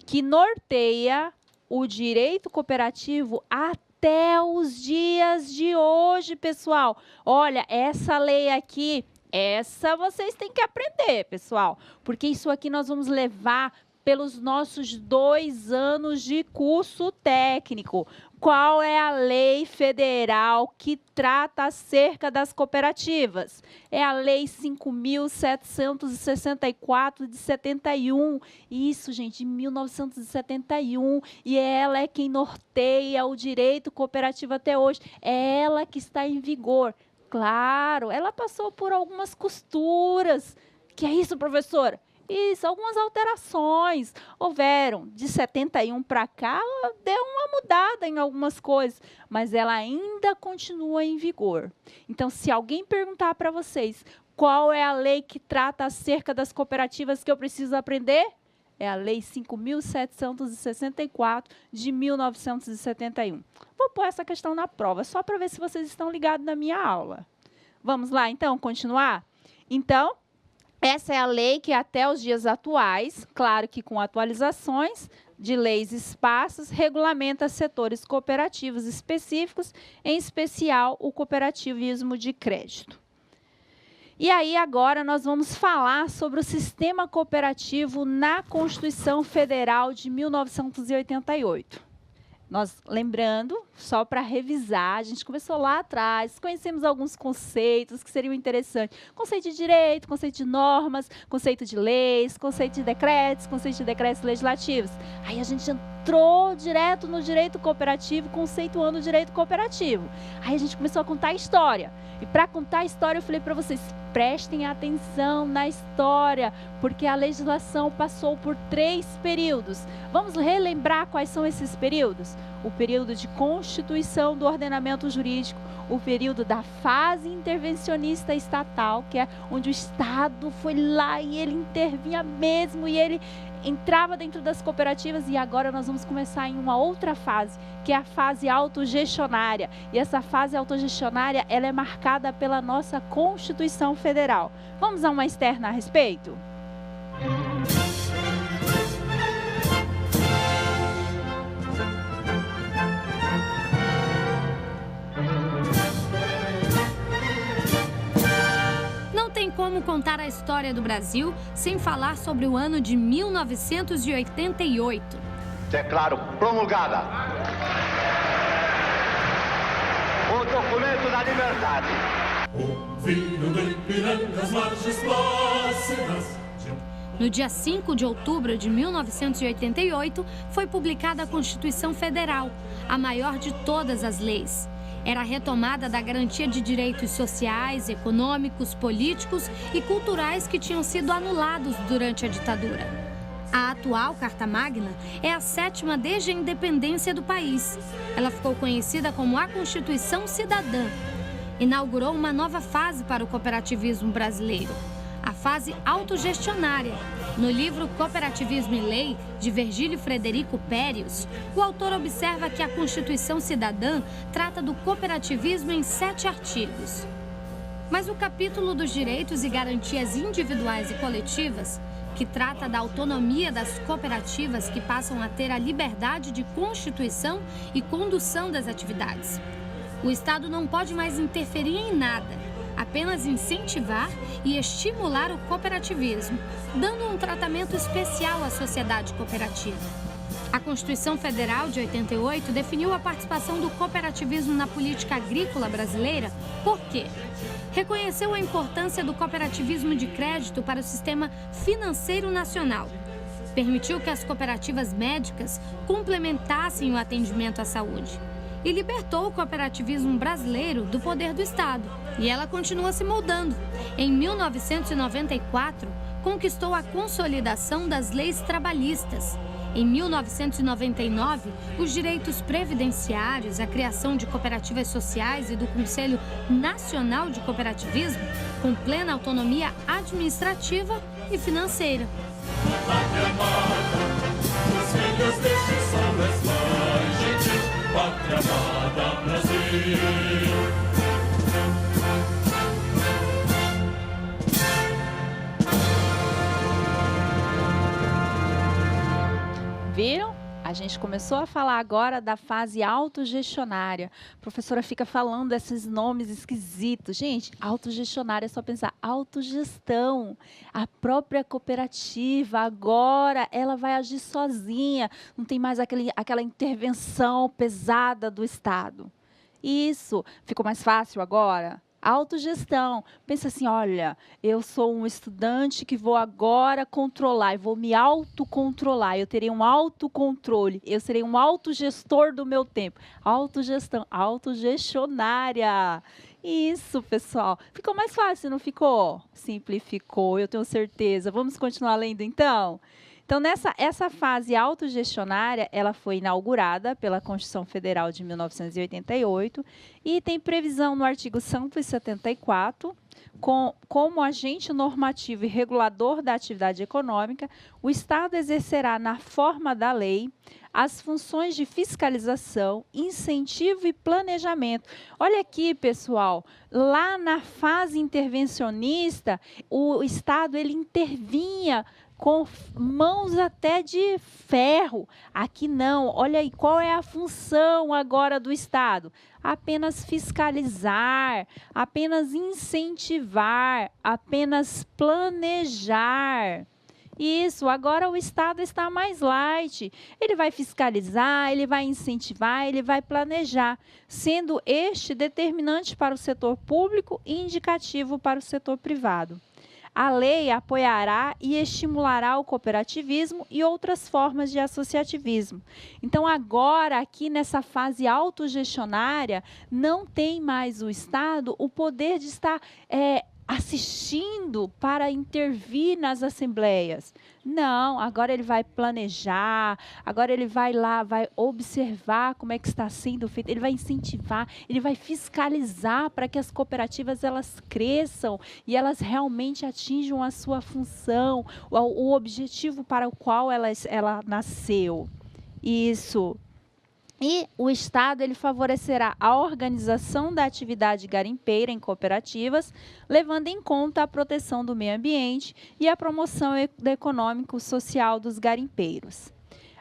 Speaker 3: que norteia o direito cooperativo até os dias de hoje, pessoal. Olha, essa lei aqui, essa vocês têm que aprender, pessoal, porque isso aqui nós vamos levar pelos nossos 2 anos de curso técnico. Qual é a lei federal que trata acerca das cooperativas? É a Lei 5.764 de 71. Isso, gente, de 1971. E ela é quem norteia o direito cooperativo até hoje. É ela que está em vigor. Claro, ela passou por algumas costuras. Que é isso, professora? Isso, algumas alterações houveram. De 71 para cá, deu uma mudada em algumas coisas, mas ela ainda continua em vigor. Então, se alguém perguntar para vocês qual é a lei que trata acerca das cooperativas que eu preciso aprender, é a Lei 5.764, de 1971. Vou pôr essa questão na prova, só para ver se vocês estão ligados na minha aula. Vamos lá, então, continuar? Então, essa é a lei que até os dias atuais, claro que com atualizações de leis esparsas, regulamenta setores cooperativos específicos, em especial o cooperativismo de crédito. E aí agora nós vamos falar sobre o sistema cooperativo na Constituição Federal de 1988. Nós, lembrando, só para revisar, a gente começou lá atrás, conhecemos alguns conceitos que seriam interessantes. Conceito de direito, conceito de normas, conceito de leis, conceito de decretos legislativos. Aí a gente entrou direto no direito cooperativo, conceituando o direito cooperativo. Aí a gente começou a contar a história. E para contar a história, eu falei para vocês, prestem atenção na história, porque a legislação passou por 3 períodos. Vamos relembrar quais são esses períodos? O período de constituição do ordenamento jurídico, o período da fase intervencionista estatal, que é onde o Estado foi lá e ele intervinha mesmo, e ele entrava dentro das cooperativas, e agora nós vamos começar em uma outra fase, que é a fase autogestionária. E essa fase autogestionária, ela é marcada pela nossa Constituição Federal. Vamos a uma externa a respeito?
Speaker 5: Como contar a história do Brasil sem falar sobre o ano de 1988.
Speaker 6: Declaro promulgada o documento da liberdade.
Speaker 5: No dia 5 de outubro de 1988, foi publicada a Constituição Federal, a maior de todas as leis. era a retomada da garantia de direitos sociais, econômicos, políticos e culturais que tinham sido anulados durante a ditadura. A atual Carta Magna é a 7ª desde a independência do país. Ela ficou conhecida como a Constituição Cidadã. Inaugurou uma nova fase para o cooperativismo brasileiro, a fase autogestionária. No livro Cooperativismo e Lei, de Virgílio Frederico Périos, o autor observa que a Constituição Cidadã trata do cooperativismo em 7 artigos. Mas o capítulo dos direitos e garantias individuais e coletivas, que trata da autonomia das cooperativas que passam a ter a liberdade de constituição e condução das atividades. O Estado não pode mais interferir em nada, apenas incentivar e estimular o cooperativismo, dando um tratamento especial à sociedade cooperativa. A Constituição Federal de 88 definiu a participação do cooperativismo na política agrícola brasileira. Por quê? Reconheceu a importância do cooperativismo de crédito para o sistema financeiro nacional. Permitiu que as cooperativas médicas complementassem o atendimento à saúde. E libertou o cooperativismo brasileiro do poder do Estado. E ela continua se moldando. Em 1994, conquistou a consolidação das leis trabalhistas. Em 1999, os direitos previdenciários, a criação de cooperativas sociais e do Conselho Nacional de Cooperativismo, com plena autonomia administrativa e financeira.
Speaker 3: Viram? A gente começou a falar agora da fase autogestionária. A professora fica falando esses nomes esquisitos. Gente, autogestionária é só pensar autogestão. A própria cooperativa agora ela vai agir sozinha. Não tem mais aquela intervenção pesada do Estado. Isso. Ficou mais fácil agora? Autogestão. Pensa assim, olha, eu sou um estudante que vou agora controlar, e vou me autocontrolar, eu terei um autocontrole, eu serei um autogestor do meu tempo. Autogestão, autogestionária. Isso, pessoal. Ficou mais fácil, não ficou? Simplificou, eu tenho certeza. Vamos continuar lendo, então? Então, essa fase autogestionária, ela foi inaugurada pela Constituição Federal de 1988 e tem previsão no artigo 174, como agente normativo e regulador da atividade econômica, o Estado exercerá na forma da lei as funções de fiscalização, incentivo e planejamento. Olha aqui, pessoal, lá na fase intervencionista, o Estado ele intervinha com mãos até de ferro. Aqui não. Olha aí, qual é a função agora do Estado? Apenas fiscalizar, apenas incentivar, apenas planejar. Isso, agora o Estado está mais light. Ele vai fiscalizar, ele vai incentivar, ele vai planejar, sendo este determinante para o setor público e indicativo para o setor privado. A lei apoiará e estimulará o cooperativismo e outras formas de associativismo. Então, agora, aqui nessa fase autogestionária, não tem mais o Estado o poder de estar assistindo para intervir nas assembleias. Não, agora ele vai planejar, agora ele vai lá, vai observar como é que está sendo feito, ele vai incentivar, ele vai fiscalizar para que as cooperativas elas cresçam e elas realmente atinjam a sua função, o objetivo para o qual ela nasceu. Isso. E o Estado ele favorecerá a organização da atividade garimpeira em cooperativas, levando em conta a proteção do meio ambiente e a promoção econômico-social dos garimpeiros.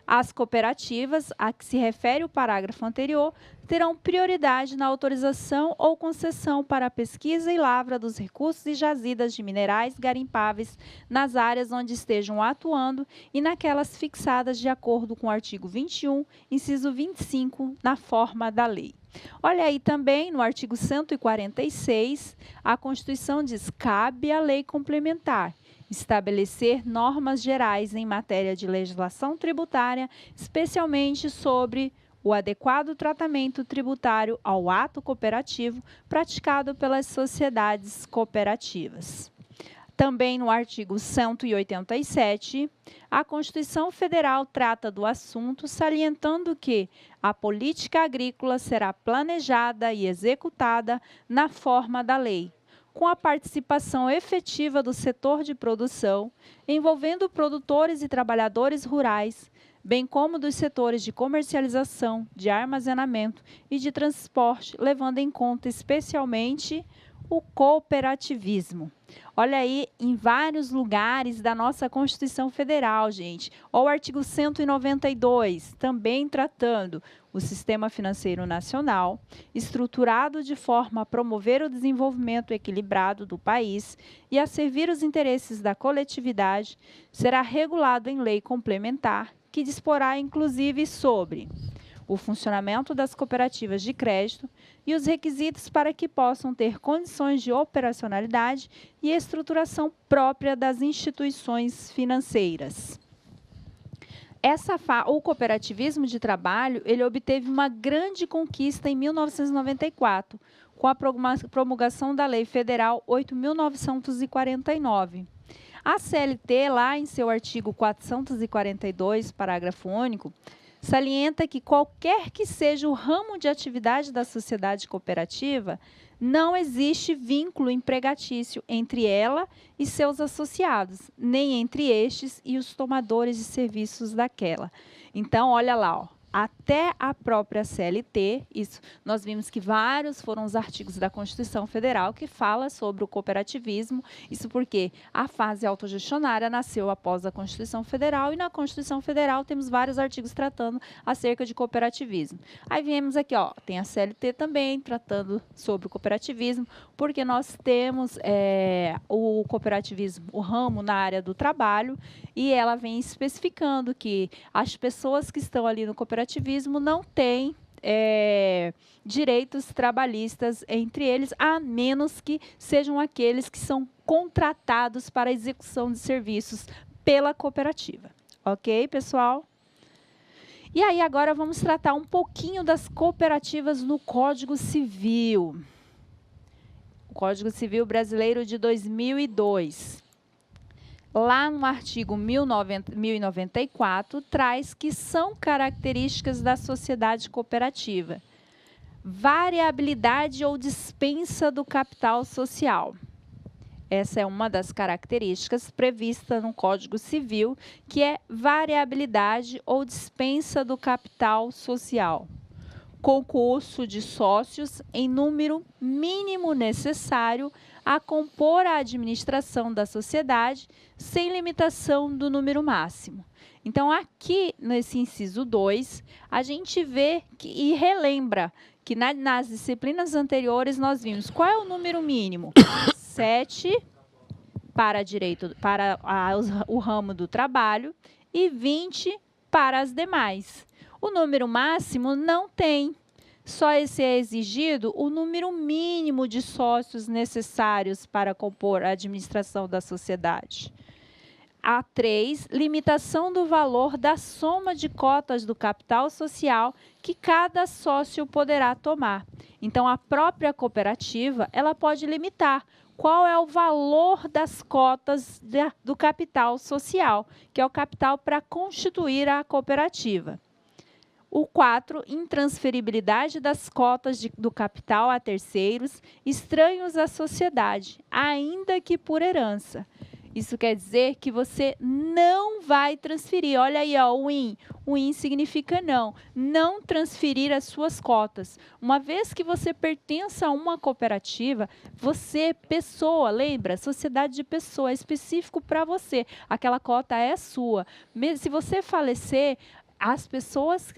Speaker 3: As cooperativas, a que se refere o parágrafo anterior, terão prioridade na autorização ou concessão para a pesquisa e lavra dos recursos e jazidas de minerais garimpáveis nas áreas onde estejam atuando e naquelas fixadas de acordo com o artigo 21, inciso 25, na forma da lei. Olha aí também, no artigo 146, a Constituição diz: cabe à lei complementar estabelecer normas gerais em matéria de legislação tributária, especialmente sobre o adequado tratamento tributário ao ato cooperativo praticado pelas sociedades cooperativas. Também no artigo 187, a Constituição Federal trata do assunto, salientando que a política agrícola será planejada e executada na forma da lei, com a participação efetiva do setor de produção, envolvendo produtores e trabalhadores rurais, bem como dos setores de comercialização, de armazenamento e de transporte, levando em conta especialmente o cooperativismo. Olha aí, em vários lugares da nossa Constituição Federal, gente. Olha o artigo 192, também tratando o sistema financeiro nacional, estruturado de forma a promover o desenvolvimento equilibrado do país e a servir os interesses da coletividade, será regulado em lei complementar, que disporá inclusive sobre o funcionamento das cooperativas de crédito e os requisitos para que possam ter condições de operacionalidade e estruturação própria das instituições financeiras. O cooperativismo de trabalho, ele obteve uma grande conquista em 1994, com a promulgação da Lei Federal 8.949. A CLT, lá em seu artigo 442, parágrafo único, salienta que qualquer que seja o ramo de atividade da sociedade cooperativa, não existe vínculo empregatício entre ela e seus associados, nem entre estes e os tomadores de serviços daquela. Então, olha lá, ó, até a própria CLT, isso, nós vimos que vários foram os artigos da Constituição Federal que fala sobre o cooperativismo, isso porque a fase autogestionária nasceu após a Constituição Federal e na Constituição Federal temos vários artigos tratando acerca de cooperativismo. Aí viemos aqui, ó, tem a CLT também tratando sobre o cooperativismo, porque nós temos o cooperativismo, o ramo na área do trabalho, e ela vem especificando que as pessoas que estão ali no cooperativismo não têm direitos trabalhistas entre eles, a menos que sejam aqueles que são contratados para a execução de serviços pela cooperativa. Ok, pessoal? E aí, agora vamos tratar um pouquinho das cooperativas no Código Civil. O Código Civil Brasileiro de 2002. Lá no artigo 1094, traz que são características da sociedade cooperativa: variabilidade ou dispensa do capital social. Essa é uma das características prevista no Código Civil, que é variabilidade ou dispensa do capital social. Concurso de sócios em número mínimo necessário a compor a administração da sociedade, sem limitação do número máximo. Então, aqui, nesse inciso 2, a gente vê e relembra que nas disciplinas anteriores nós vimos qual é o número mínimo? 7 para o ramo do trabalho e 20 para as demais. O número máximo não tem. Só esse é exigido o número mínimo de sócios necessários para compor a administração da sociedade. A3, limitação do valor da soma de cotas do capital social que cada sócio poderá tomar. Então, a própria cooperativa, ela pode limitar qual é o valor das cotas do capital social, que é o capital para constituir a cooperativa. O 4, intransferibilidade das cotas do capital a terceiros, estranhos à sociedade, ainda que por herança. Isso quer dizer que você não vai transferir. Olha aí, ó, o IN. O IN significa não transferir as suas cotas. Uma vez que você pertence a uma cooperativa, você, pessoa, lembra? Sociedade de pessoa, é específico para você. Aquela cota é sua. Se você falecer, as pessoas,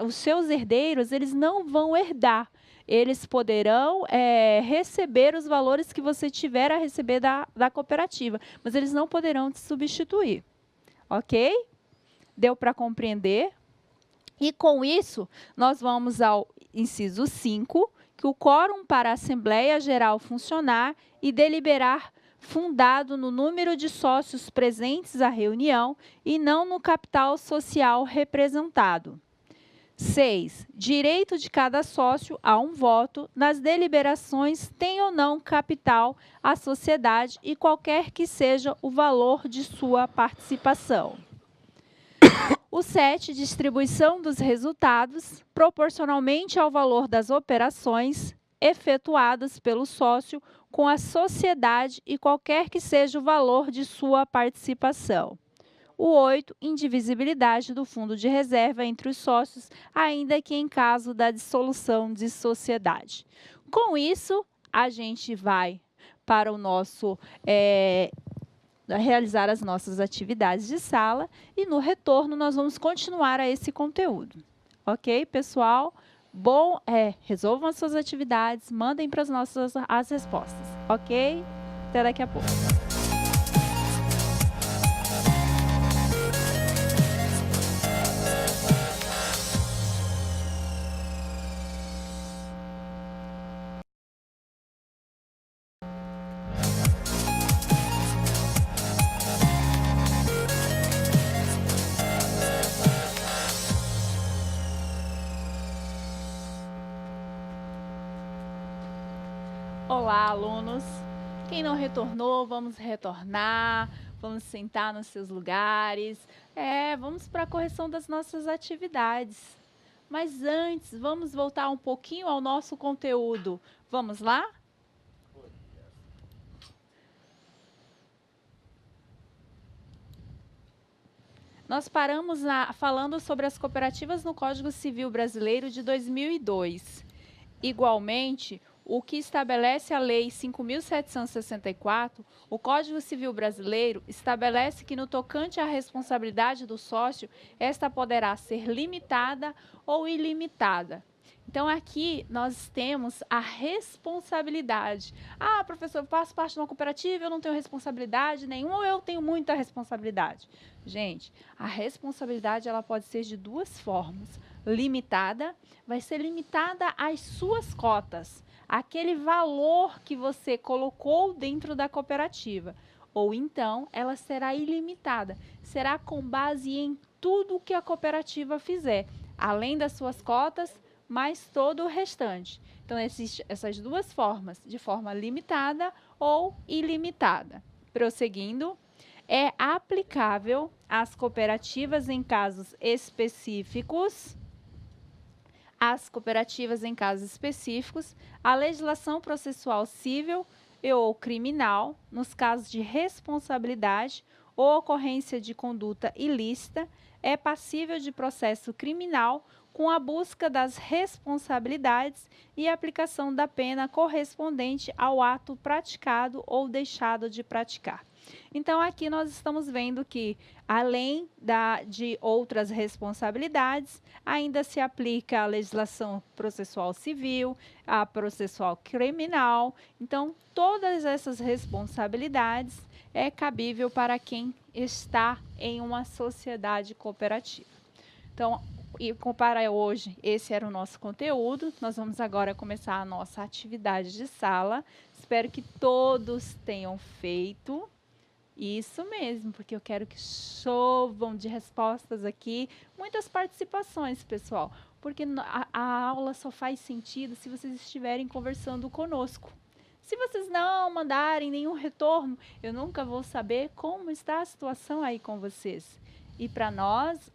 Speaker 3: os seus herdeiros, eles não vão herdar. Eles poderão receber os valores que você tiver a receber da cooperativa, mas eles não poderão te substituir. Ok? Deu para compreender? E com isso, nós vamos ao inciso 5, que o quórum para a Assembleia Geral funcionar e deliberar fundado no número de sócios presentes à reunião e não no capital social representado. 6. Direito de cada sócio a um voto nas deliberações tem ou não capital a sociedade e qualquer que seja o valor de sua participação. O 7. Distribuição dos resultados proporcionalmente ao valor das operações efetuadas pelo sócio com a sociedade e qualquer que seja o valor de sua participação. O 8, indivisibilidade do fundo de reserva entre os sócios, ainda que em caso da dissolução de sociedade. Com isso, a gente vai para o nosso realizar as nossas atividades de sala e no retorno nós vamos continuar a esse conteúdo. Ok, pessoal? Bom, resolvam as suas atividades, mandem para as respostas. Ok? Até daqui a pouco. Olá, alunos! Quem não retornou, vamos retornar, vamos sentar nos seus lugares, vamos para a correção das nossas atividades. Mas antes, vamos voltar um pouquinho ao nosso conteúdo. Vamos lá? Nós paramos falando sobre as cooperativas no Código Civil Brasileiro de 2002. Igualmente, o que estabelece a Lei 5.764, o Código Civil Brasileiro estabelece que, no tocante à responsabilidade do sócio, esta poderá ser limitada ou ilimitada. Então, aqui nós temos a responsabilidade. Ah, professor, eu faço parte de uma cooperativa, eu não tenho responsabilidade nenhuma ou eu tenho muita responsabilidade? Gente, a responsabilidade ela pode ser de duas formas. Limitada, vai ser limitada às suas cotas, aquele valor que você colocou dentro da cooperativa. Ou então, ela será ilimitada, será com base em tudo que a cooperativa fizer, além das suas cotas, mais todo o restante. Então, existem essas duas formas, de forma limitada ou ilimitada. Prosseguindo, é aplicável às cooperativas em casos específicos, a legislação processual civil e ou criminal, nos casos de responsabilidade ou ocorrência de conduta ilícita, é passível de processo criminal com a busca das responsabilidades e aplicação da pena correspondente ao ato praticado ou deixado de praticar. Então, aqui nós estamos vendo que, além de outras responsabilidades, ainda se aplica a legislação processual civil, a processual criminal. Então, todas essas responsabilidades é cabível para quem está em uma sociedade cooperativa. Então, e para hoje, esse era o nosso conteúdo. Nós vamos agora começar a nossa atividade de sala. Espero que todos tenham feito. Isso mesmo, porque eu quero que chovam de respostas aqui. Muitas participações, pessoal, porque a aula só faz sentido se vocês estiverem conversando conosco. Se vocês não mandarem nenhum retorno, eu nunca vou saber como está a situação aí com vocês. E para nós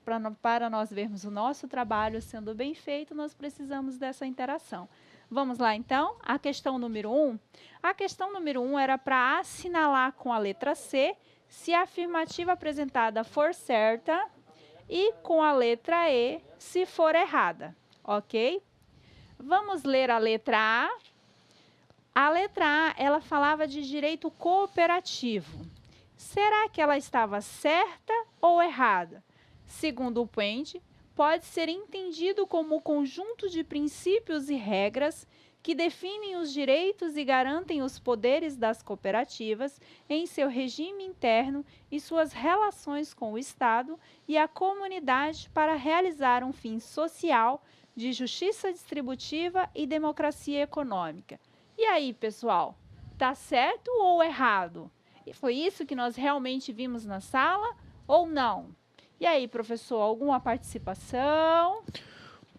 Speaker 3: vermos o nosso trabalho sendo bem feito, nós precisamos dessa interação. Vamos lá, então? A questão número 1. A questão número 1 era para assinalar com a letra C se a afirmativa apresentada for certa e com a letra E se for errada, ok? Vamos ler a letra A. A letra A, ela falava de direito cooperativo. Será que ela estava certa ou errada? Segundo o Puente, pode ser entendido como o conjunto de princípios e regras que definem os direitos e garantem os poderes das cooperativas em seu regime interno e suas relações com o Estado e a comunidade para realizar um fim social de justiça distributiva e democracia econômica. E aí, pessoal, tá certo ou errado? E foi isso que nós realmente vimos na sala ou não? E aí, professor, alguma participação?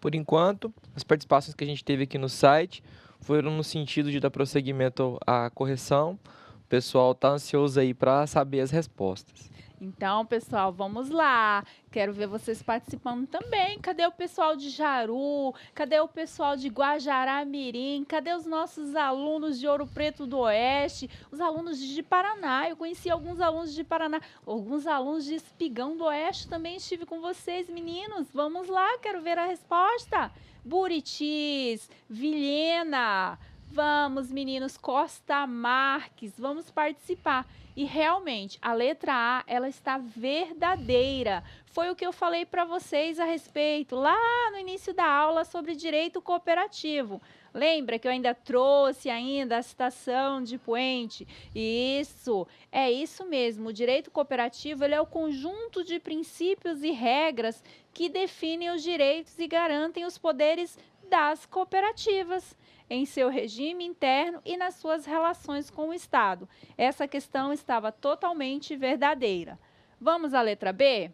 Speaker 4: Por enquanto, as participações que a gente teve aqui no site foram no sentido de dar prosseguimento à correção. O pessoal está ansioso aí para saber as respostas.
Speaker 3: Então, pessoal, vamos lá. Quero ver vocês participando também. Cadê o pessoal de Jaru? Cadê o pessoal de Guajará-Mirim? Cadê os nossos alunos de Ouro Preto do Oeste? Os alunos de Paraná. Eu conheci alguns alunos de Paraná. Alguns alunos de Espigão do Oeste também estive com vocês, meninos. Vamos lá, quero ver a resposta. Buritis, Vilhena. Vamos, meninos, Costa Marques. Vamos participar. E realmente, a letra A, ela está verdadeira. Foi o que eu falei para vocês a respeito lá no início da aula sobre direito cooperativo. Lembra que eu ainda trouxe a citação de Puente? Isso, é isso mesmo. O direito cooperativo ele é o conjunto de princípios e regras que definem os direitos e garantem os poderes das cooperativas em seu regime interno e nas suas relações com o Estado. Essa questão estava totalmente verdadeira. Vamos à letra B?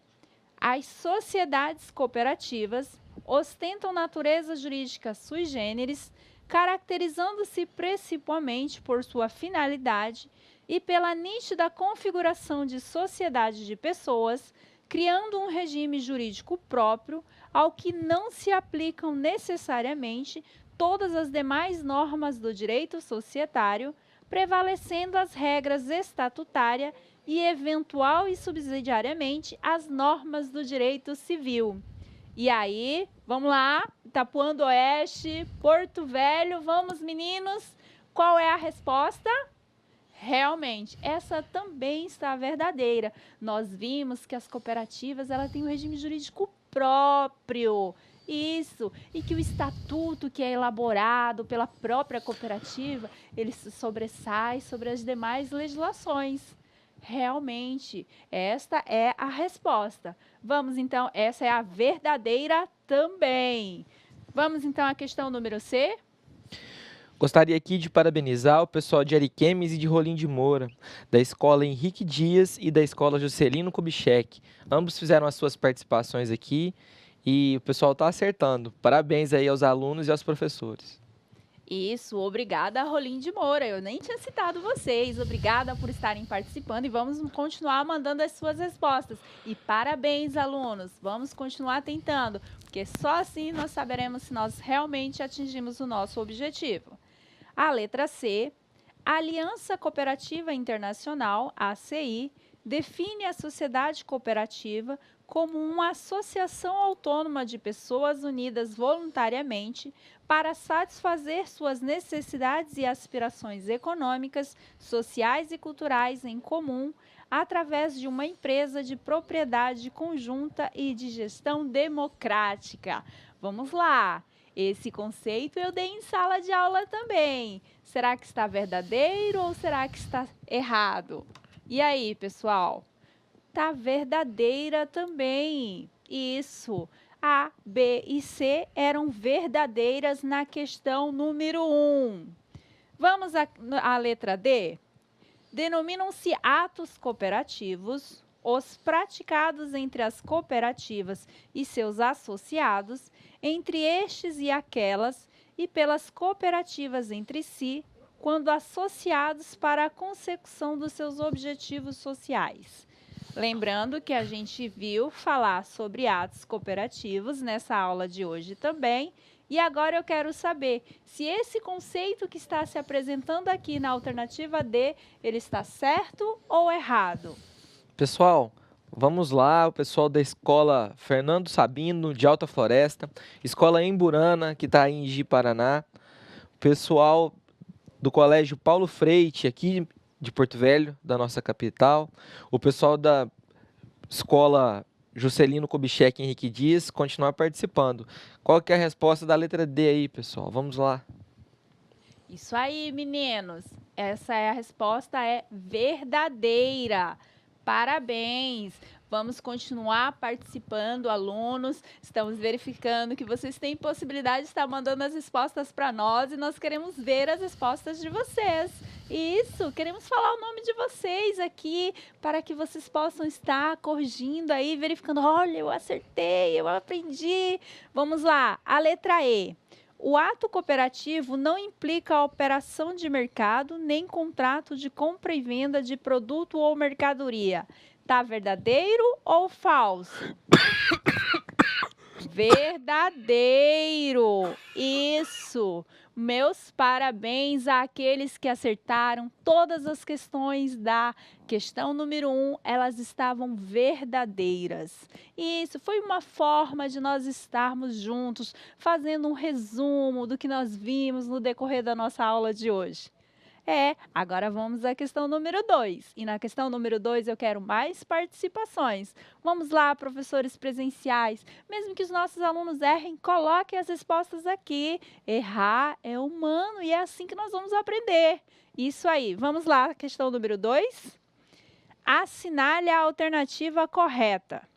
Speaker 3: As sociedades cooperativas ostentam natureza jurídica sui generis, caracterizando-se principalmente por sua finalidade e pela nítida configuração de sociedade de pessoas, criando um regime jurídico próprio ao que não se aplicam necessariamente todas as demais normas do direito societário, prevalecendo as regras estatutárias e eventual e subsidiariamente as normas do direito civil. E aí, vamos lá, Itapuã do Oeste, Porto Velho, vamos meninos, qual é a resposta? Realmente, essa também está verdadeira. Nós vimos que as cooperativas elas têm um regime jurídico próprio. Isso, e que o estatuto que é elaborado pela própria cooperativa, ele se sobressai sobre as demais legislações. Realmente, esta é a resposta. Vamos então, essa é a verdadeira também. Vamos então à questão número C.
Speaker 4: Gostaria aqui de parabenizar o pessoal de Ariquemes e de Rolim de Moura, da Escola Henrique Dias e da Escola Juscelino Kubitschek. Ambos fizeram as suas participações aqui. E o pessoal está acertando. Parabéns aí aos alunos e aos professores.
Speaker 3: Isso, obrigada, Rolim de Moura. Eu nem tinha citado vocês. Obrigada por estarem participando e vamos continuar mandando as suas respostas. E parabéns, alunos. Vamos continuar tentando, porque só assim nós saberemos se nós realmente atingimos o nosso objetivo. A letra C, a Aliança Cooperativa Internacional, ACI, define a sociedade cooperativa como uma associação autônoma de pessoas unidas voluntariamente para satisfazer suas necessidades e aspirações econômicas, sociais e culturais em comum, através de uma empresa de propriedade conjunta e de gestão democrática. Vamos lá! Esse conceito eu dei em sala de aula também. Será que está verdadeiro ou será que está errado? E aí, pessoal? Tá verdadeira também. Isso. A, B e C eram verdadeiras na questão número 1. Vamos à letra D? Denominam-se atos cooperativos os praticados entre as cooperativas e seus associados, entre estes e aquelas, e pelas cooperativas entre si, quando associados para a consecução dos seus objetivos sociais. Lembrando que a gente viu falar sobre atos cooperativos nessa aula de hoje também. E agora eu quero saber se esse conceito que está se apresentando aqui na alternativa D, ele está certo ou errado?
Speaker 4: Pessoal, vamos lá, o pessoal da Escola Fernando Sabino, de Alta Floresta, Escola Emburana, que está em Ji-Paraná, o pessoal do Colégio Paulo Freire, aqui de Porto Velho, da nossa capital, o pessoal da Escola Juscelino Kubitschek Henrique Dias, continuar participando. Qual que é a resposta da letra D aí, pessoal? Vamos lá.
Speaker 3: Isso aí, meninos. Essa é a resposta, é verdadeira. Parabéns! Vamos continuar participando, alunos. Estamos verificando que vocês têm possibilidade de estar mandando as respostas para nós e nós queremos ver as respostas de vocês. Isso, queremos falar o nome de vocês aqui, para que vocês possam estar corrigindo aí, verificando, olha, eu acertei, eu aprendi. Vamos lá, a letra E. O ato cooperativo não implica a operação de mercado, nem contrato de compra e venda de produto ou mercadoria. Tá verdadeiro ou falso? Verdadeiro! Isso! Meus parabéns àqueles que acertaram todas as questões da questão número 1, elas estavam verdadeiras. Isso foi uma forma de nós estarmos juntos, fazendo um resumo do que nós vimos no decorrer da nossa aula de hoje. Agora vamos à questão número 2. E na questão número 2 eu quero mais participações. Vamos lá, professores presenciais. Mesmo que os nossos alunos errem, coloquem as respostas aqui. Errar é humano e é assim que nós vamos aprender. Isso aí. Vamos lá, questão número 2. Assinale a alternativa correta.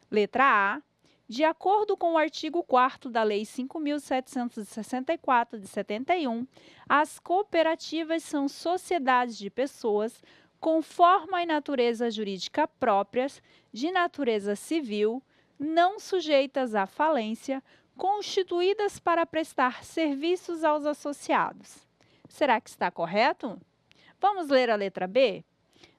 Speaker 3: Letra A. De acordo com o artigo 4º da Lei 5.764, de 71, as cooperativas são sociedades de pessoas com forma e natureza jurídica próprias, de natureza civil, não sujeitas à falência, constituídas para prestar serviços aos associados. Será que está correto? Vamos ler a letra B?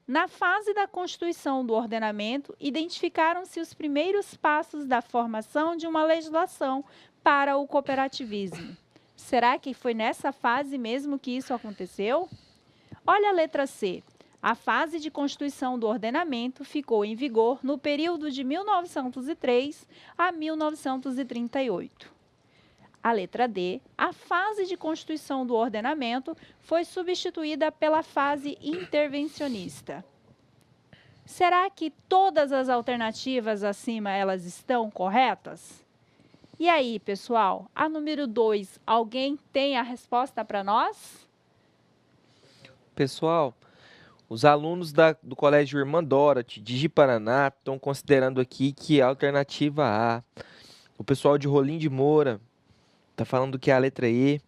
Speaker 3: Na fase da constituição do ordenamento, identificaram-se os primeiros passos da formação de uma legislação para o cooperativismo. Será que foi nessa fase mesmo que isso aconteceu? Olha a letra C. A fase de constituição do ordenamento ficou em vigor no período de 1903 a 1938. A letra D, a fase de constituição do ordenamento foi substituída pela fase intervencionista. Será que todas as alternativas acima elas estão corretas? E aí, pessoal, a número 2, alguém tem a resposta para nós?
Speaker 4: Pessoal, os alunos do Colégio Irmã Dorothy, de Ji-Paraná, estão considerando aqui que a alternativa A. O pessoal de Rolim de Moura está falando que é a letra E.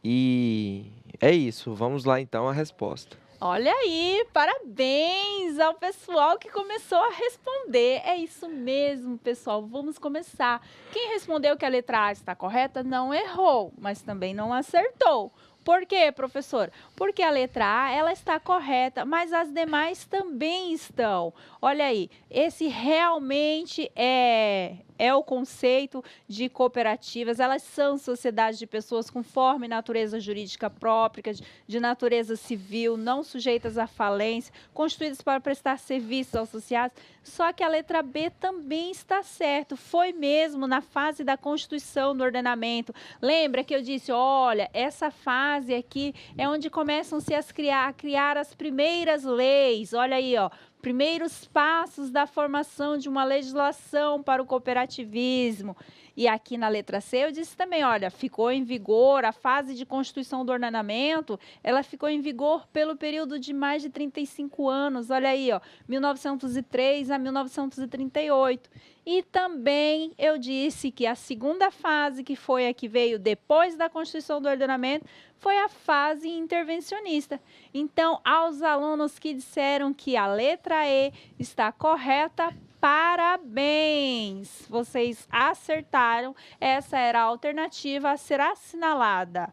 Speaker 4: E é isso. Vamos lá, então, a resposta.
Speaker 3: Olha aí, parabéns ao pessoal que começou a responder. É isso mesmo, pessoal. Vamos começar. Quem respondeu que a letra A está correta não errou, mas também não acertou. Por quê, professor? Porque a letra A, ela está correta, mas as demais também estão. Olha aí, esse realmente é o conceito de cooperativas. Elas são sociedades de pessoas com forma e natureza jurídica própria, de natureza civil, não sujeitas à falência, constituídas para prestar serviços aos associados. Só que a letra B também está certo. Foi mesmo na fase da constituição do ordenamento. Lembra que eu disse, olha, essa fase aqui é onde começam-se a criar as primeiras leis. Olha aí, ó. Primeiros passos da formação de uma legislação para o cooperativismo. E aqui na letra C eu disse também, olha, ficou em vigor a fase de constituição do ordenamento, ela ficou em vigor pelo período de mais de 35 anos, olha aí, ó, 1903 a 1938. E também eu disse que a segunda fase, que foi a que veio depois da constituição do ordenamento, foi a fase intervencionista. Então, aos alunos que disseram que a letra E está correta, parabéns! Vocês acertaram. Essa era a alternativa a ser assinalada.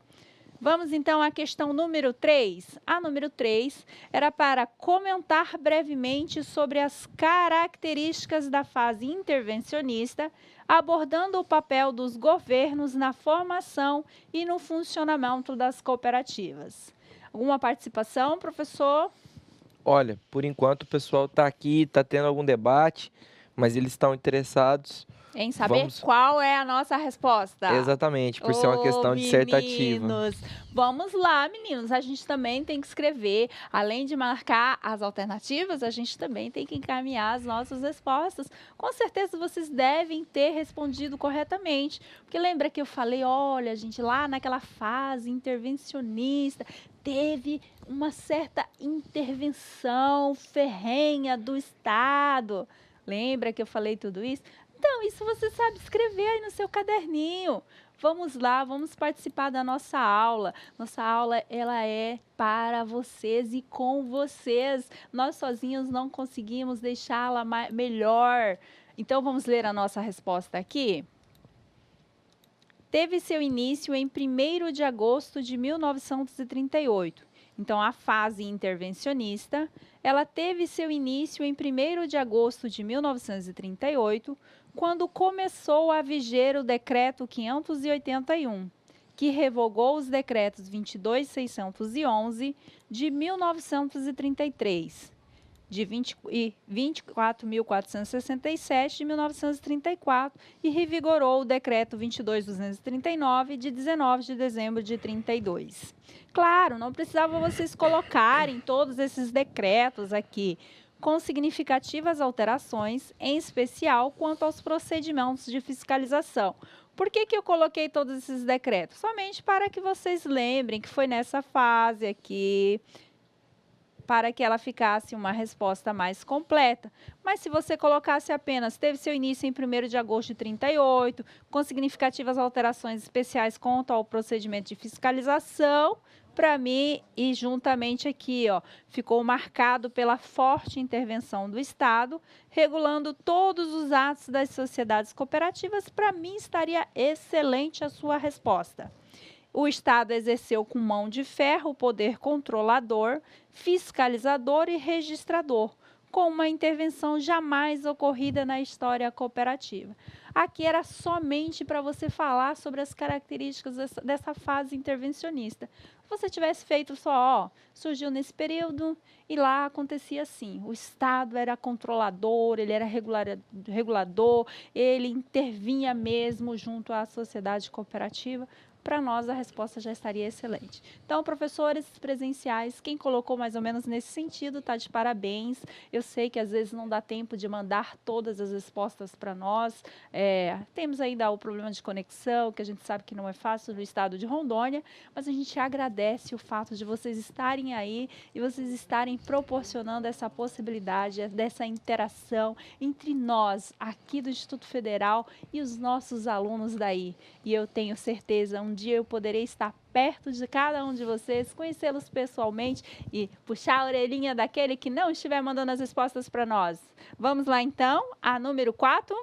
Speaker 3: Vamos então à questão número 3. A número 3 era para comentar brevemente sobre as características da fase intervencionista, abordando o papel dos governos na formação e no funcionamento das cooperativas. Alguma participação, professor?
Speaker 4: Olha, por enquanto o pessoal está aqui, está tendo algum debate, mas eles estão interessados
Speaker 3: em saber qual é a nossa resposta.
Speaker 4: Exatamente, por ser uma questão dissertativa.
Speaker 3: Vamos lá, meninos. A gente também tem que escrever. Além de marcar as alternativas, a gente também tem que encaminhar as nossas respostas. Com certeza vocês devem ter respondido corretamente. Porque lembra que eu falei, olha, gente, lá naquela fase intervencionista, teve uma certa intervenção ferrenha do Estado. Lembra que eu falei tudo isso? Então, isso você sabe escrever aí no seu caderninho. Vamos lá, vamos participar da nossa aula. Nossa aula, ela é para vocês e com vocês. Nós sozinhos não conseguimos deixá-la melhor. Então, vamos ler a nossa resposta aqui? Teve seu início em 1º de agosto de 1938. Então, a fase intervencionista, ela teve seu início em 1º de agosto de 1938, quando começou a viger o Decreto 581, que revogou os decretos 22.611 de 1933, de 24.467 de 1934 e revigorou o Decreto 22.239 de 19 de dezembro de 32. Claro, não precisava vocês colocarem todos esses decretos aqui, com significativas alterações, em especial quanto aos procedimentos de fiscalização. Por que eu coloquei todos esses decretos? Somente para que vocês lembrem que foi nessa fase aqui, para que ela ficasse uma resposta mais completa. Mas se você colocasse apenas, teve seu início em 1º de agosto de 38, com significativas alterações especiais quanto ao procedimento de fiscalização, para mim, e juntamente aqui, ó, ficou marcado pela forte intervenção do Estado, regulando todos os atos das sociedades cooperativas, para mim estaria excelente a sua resposta. O Estado exerceu com mão de ferro o poder controlador, fiscalizador e registrador, com uma intervenção jamais ocorrida na história cooperativa. Aqui era somente para você falar sobre as características dessa fase intervencionista. Se você tivesse feito só, ó, surgiu nesse período e lá acontecia assim. O Estado era controlador, ele era regulador, ele intervinha mesmo junto à sociedade cooperativa. Para nós, a resposta já estaria excelente. Então, professores presenciais, quem colocou mais ou menos nesse sentido, está de parabéns. Eu sei que às vezes não dá tempo de mandar todas as respostas para nós. Temos ainda o problema de conexão, que a gente sabe que não é fácil no estado de Rondônia, mas a gente agradece o fato de vocês estarem aí e vocês estarem proporcionando essa possibilidade, dessa interação entre nós, aqui do Instituto Federal, e os nossos alunos daí. E eu tenho certeza, um dia eu poderei estar perto de cada um de vocês, conhecê-los pessoalmente e puxar a orelhinha daquele que não estiver mandando as respostas para nós. Vamos lá então, a número 4.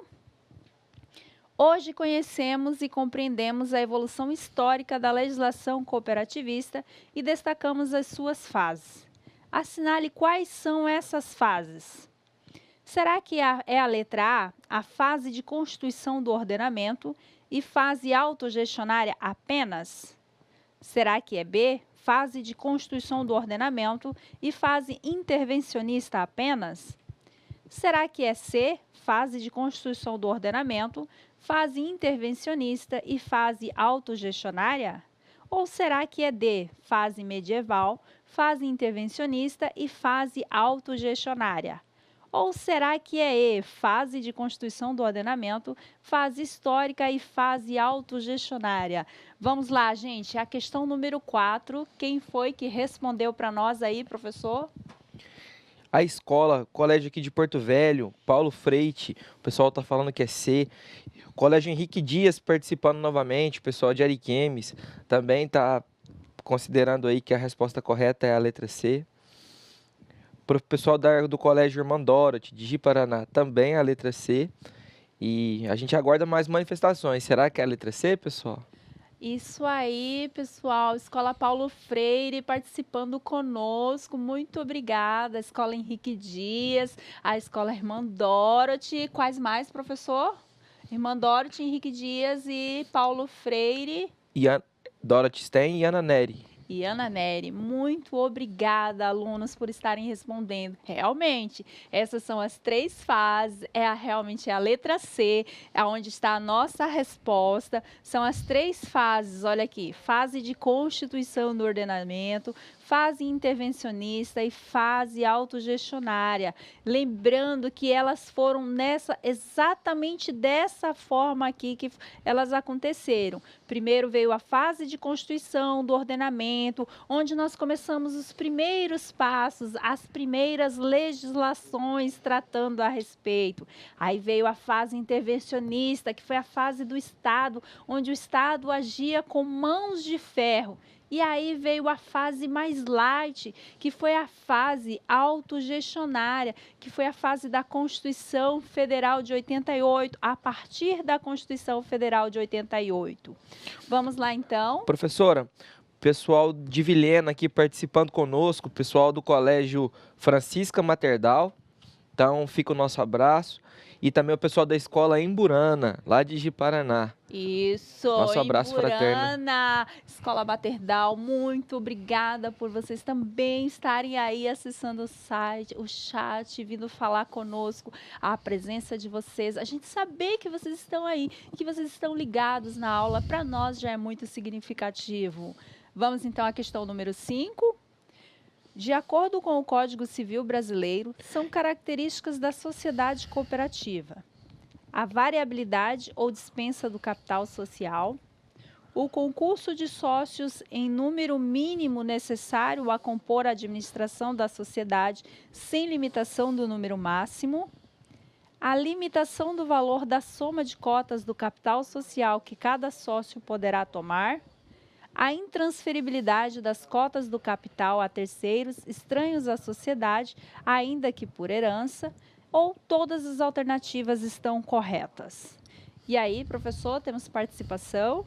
Speaker 3: Hoje conhecemos e compreendemos a evolução histórica da legislação cooperativista e destacamos as suas fases. Assinale quais são essas fases. Será que é a letra A fase de constituição do ordenamento e fase autogestionária apenas? Será que é B, fase de constituição do ordenamento e fase intervencionista apenas? Será que é C, fase de constituição do ordenamento, fase intervencionista e fase autogestionária? Ou será que é D, fase medieval, fase intervencionista e fase autogestionária? Ou será que é E, fase de constituição do ordenamento, fase histórica e fase autogestionária? Vamos lá, gente, a questão número 4, quem foi que respondeu para nós aí, professor?
Speaker 4: A escola, colégio aqui de Porto Velho, Paulo Freite, o pessoal está falando que é C. Colégio Henrique Dias participando novamente, o pessoal de Ariquemes também está considerando aí que a resposta correta é a letra C. Para o pessoal do Colégio Irmã Dorothy, de Ji-Paraná, também a letra C. E a gente aguarda mais manifestações. Será que é a letra C, pessoal?
Speaker 3: Isso aí, pessoal. Escola Paulo Freire participando conosco. Muito obrigada. Escola Henrique Dias, a Escola Irmã Dorothy. Quais mais, professor? Irmã Dorothy, Henrique Dias e Paulo Freire.
Speaker 4: Dorothy Stein e Ana Neri.
Speaker 3: E Ana Nery, muito obrigada, alunos, por estarem respondendo. Realmente, essas são as 3 fases, realmente a letra C, onde está a nossa resposta. São as 3 fases, olha aqui, fase de constituição do ordenamento, fase intervencionista e fase autogestionária. Lembrando que elas foram exatamente dessa forma aqui que elas aconteceram. Primeiro veio a fase de constituição do ordenamento, onde nós começamos os primeiros passos, as primeiras legislações tratando a respeito. Aí veio a fase intervencionista, que foi a fase do Estado, onde o Estado agia com mãos de ferro. E aí veio a fase mais light, que foi a fase autogestionária, que foi a fase da Constituição Federal de 88, a partir da Constituição Federal de 88. Vamos lá, então.
Speaker 4: Professora, pessoal de Vilhena aqui participando conosco, pessoal do Colégio Francisca Materdal. Então, fica o nosso abraço. E também o pessoal da escola Emburana, lá de Ji-Paraná.
Speaker 3: Isso,
Speaker 4: Nosso abraço fraterno.
Speaker 3: Escola Materdal, muito obrigada por vocês também estarem aí acessando o site, o chat, vindo falar conosco, a presença de vocês, a gente saber que vocês estão aí, que vocês estão ligados na aula, para nós já é muito significativo. Vamos então à questão número 5. De acordo com o Código Civil Brasileiro, são características da sociedade cooperativa a variabilidade ou dispensa do capital social, o concurso de sócios em número mínimo necessário a compor a administração da sociedade sem limitação do número máximo, a limitação do valor da soma de cotas do capital social que cada sócio poderá tomar, a intransferibilidade das cotas do capital a terceiros estranhos à sociedade, ainda que por herança, ou todas as alternativas estão corretas? E aí, professor, temos participação?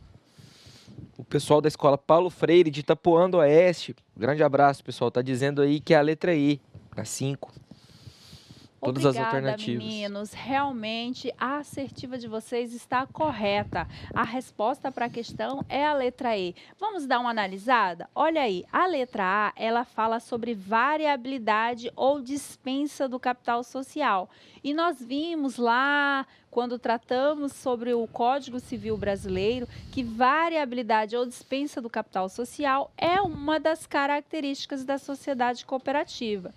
Speaker 4: O pessoal da escola Paulo Freire de Itapuã do Oeste, grande abraço, pessoal, está dizendo aí que é a letra E, a 5. Todas as alternativas.
Speaker 3: Meninos, realmente a assertiva de vocês está correta. A resposta para a questão é a letra E. Vamos dar uma analisada? Olha aí, a letra A, ela fala sobre variabilidade ou dispensa do capital social. E nós vimos lá, quando tratamos sobre o Código Civil Brasileiro, que variabilidade ou dispensa do capital social é uma das características da sociedade cooperativa.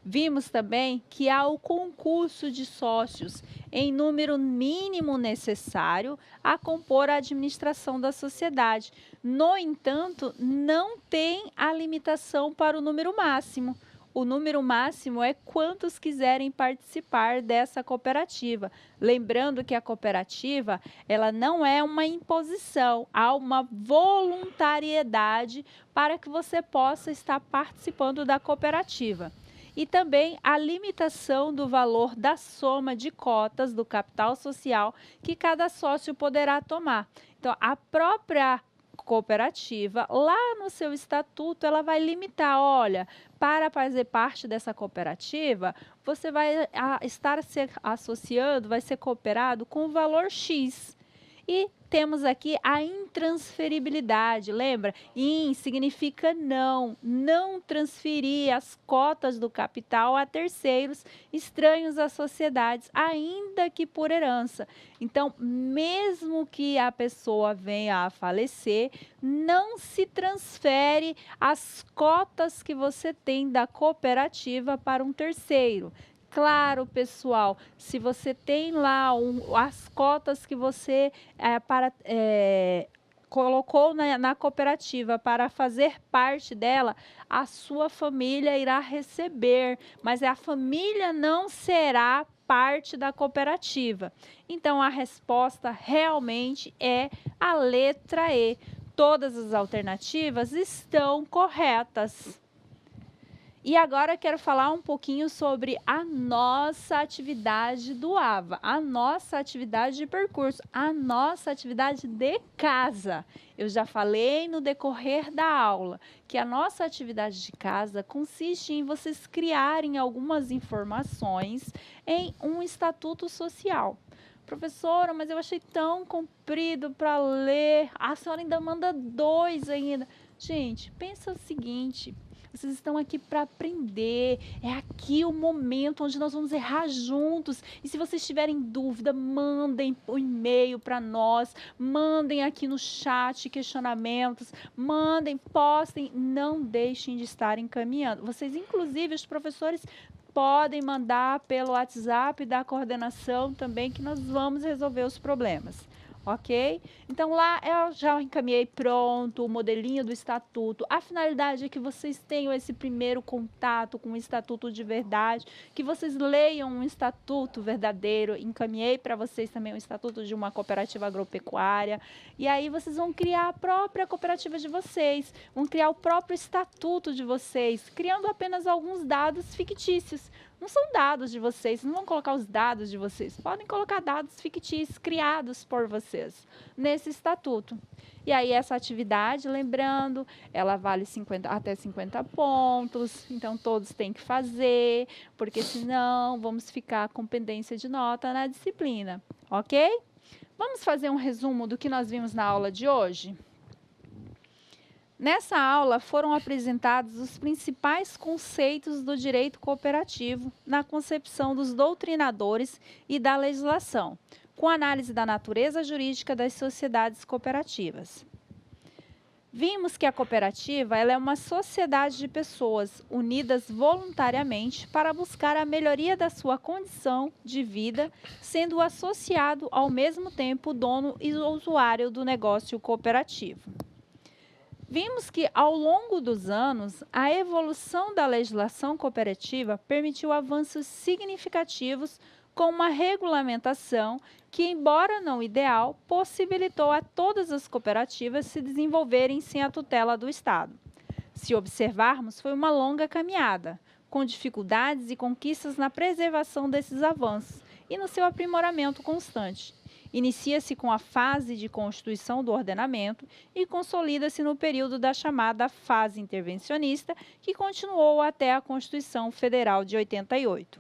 Speaker 3: Vimos também que há o concurso de sócios em número mínimo necessário a compor a administração da sociedade. No entanto, não tem a limitação para o número máximo. O número máximo é quantos quiserem participar dessa cooperativa. Lembrando que a cooperativa, ela não é uma imposição, há uma voluntariedade para que você possa estar participando da cooperativa. E também a limitação do valor da soma de cotas do capital social que cada sócio poderá tomar. Então, a própria cooperativa, lá no seu estatuto, ela vai limitar, olha, para fazer parte dessa cooperativa, você vai estar se associando, vai ser cooperado com o valor X. E temos aqui a intransferibilidade, lembra? In significa não transferir as cotas do capital a terceiros estranhos às sociedades, ainda que por herança. Então, mesmo que a pessoa venha a falecer, não se transfere as cotas que você tem da cooperativa para um terceiro. Claro, pessoal, se você tem lá as cotas que você colocou na cooperativa para fazer parte dela, a sua família irá receber, mas a família não será parte da cooperativa. Então, a resposta realmente é a letra E. Todas as alternativas estão corretas. E agora eu quero falar um pouquinho sobre a nossa atividade do AVA, a nossa atividade de percurso, a nossa atividade de casa. Eu já falei no decorrer da aula que a nossa atividade de casa consiste em vocês criarem algumas informações em um estatuto social. Professora, mas eu achei tão comprido para ler, a senhora ainda manda 2 ainda. Gente, pensa o seguinte... Vocês estão aqui para aprender. É aqui o momento onde nós vamos errar juntos. E se vocês tiverem dúvida, mandem o e-mail para nós, mandem aqui no chat questionamentos, mandem, postem, não deixem de estar encaminhando. Vocês, inclusive, os professores, podem mandar pelo WhatsApp da coordenação também, que nós vamos resolver os problemas. Ok? Então, lá eu já encaminhei pronto o modelinho do estatuto. A finalidade é que vocês tenham esse primeiro contato com o estatuto de verdade, que vocês leiam um estatuto verdadeiro. Encaminhei para vocês também o estatuto de uma cooperativa agropecuária. E aí vocês vão criar a própria cooperativa de vocês, vão criar o próprio estatuto de vocês, criando apenas alguns dados fictícios. Não são dados de vocês, não vão colocar os dados de vocês, podem colocar dados fictícios criados por vocês nesse estatuto. E aí essa atividade, lembrando, ela vale até 50 pontos, então todos têm que fazer, porque senão vamos ficar com pendência de nota na disciplina, ok? Vamos fazer um resumo do que nós vimos na aula de hoje? Nessa aula foram apresentados os principais conceitos do direito cooperativo na concepção dos doutrinadores e da legislação, com análise da natureza jurídica das sociedades cooperativas. Vimos que a cooperativa ela é uma sociedade de pessoas unidas voluntariamente para buscar a melhoria da sua condição de vida, sendo associado ao mesmo tempo o dono e o usuário do negócio cooperativo. Vimos que, ao longo dos anos, a evolução da legislação cooperativa permitiu avanços significativos com uma regulamentação que, embora não ideal, possibilitou a todas as cooperativas se desenvolverem sem a tutela do Estado. Se observarmos, foi uma longa caminhada, com dificuldades e conquistas na preservação desses avanços e no seu aprimoramento constante. Inicia-se com a fase de constituição do ordenamento e consolida-se no período da chamada fase intervencionista, que continuou até a Constituição Federal de 88.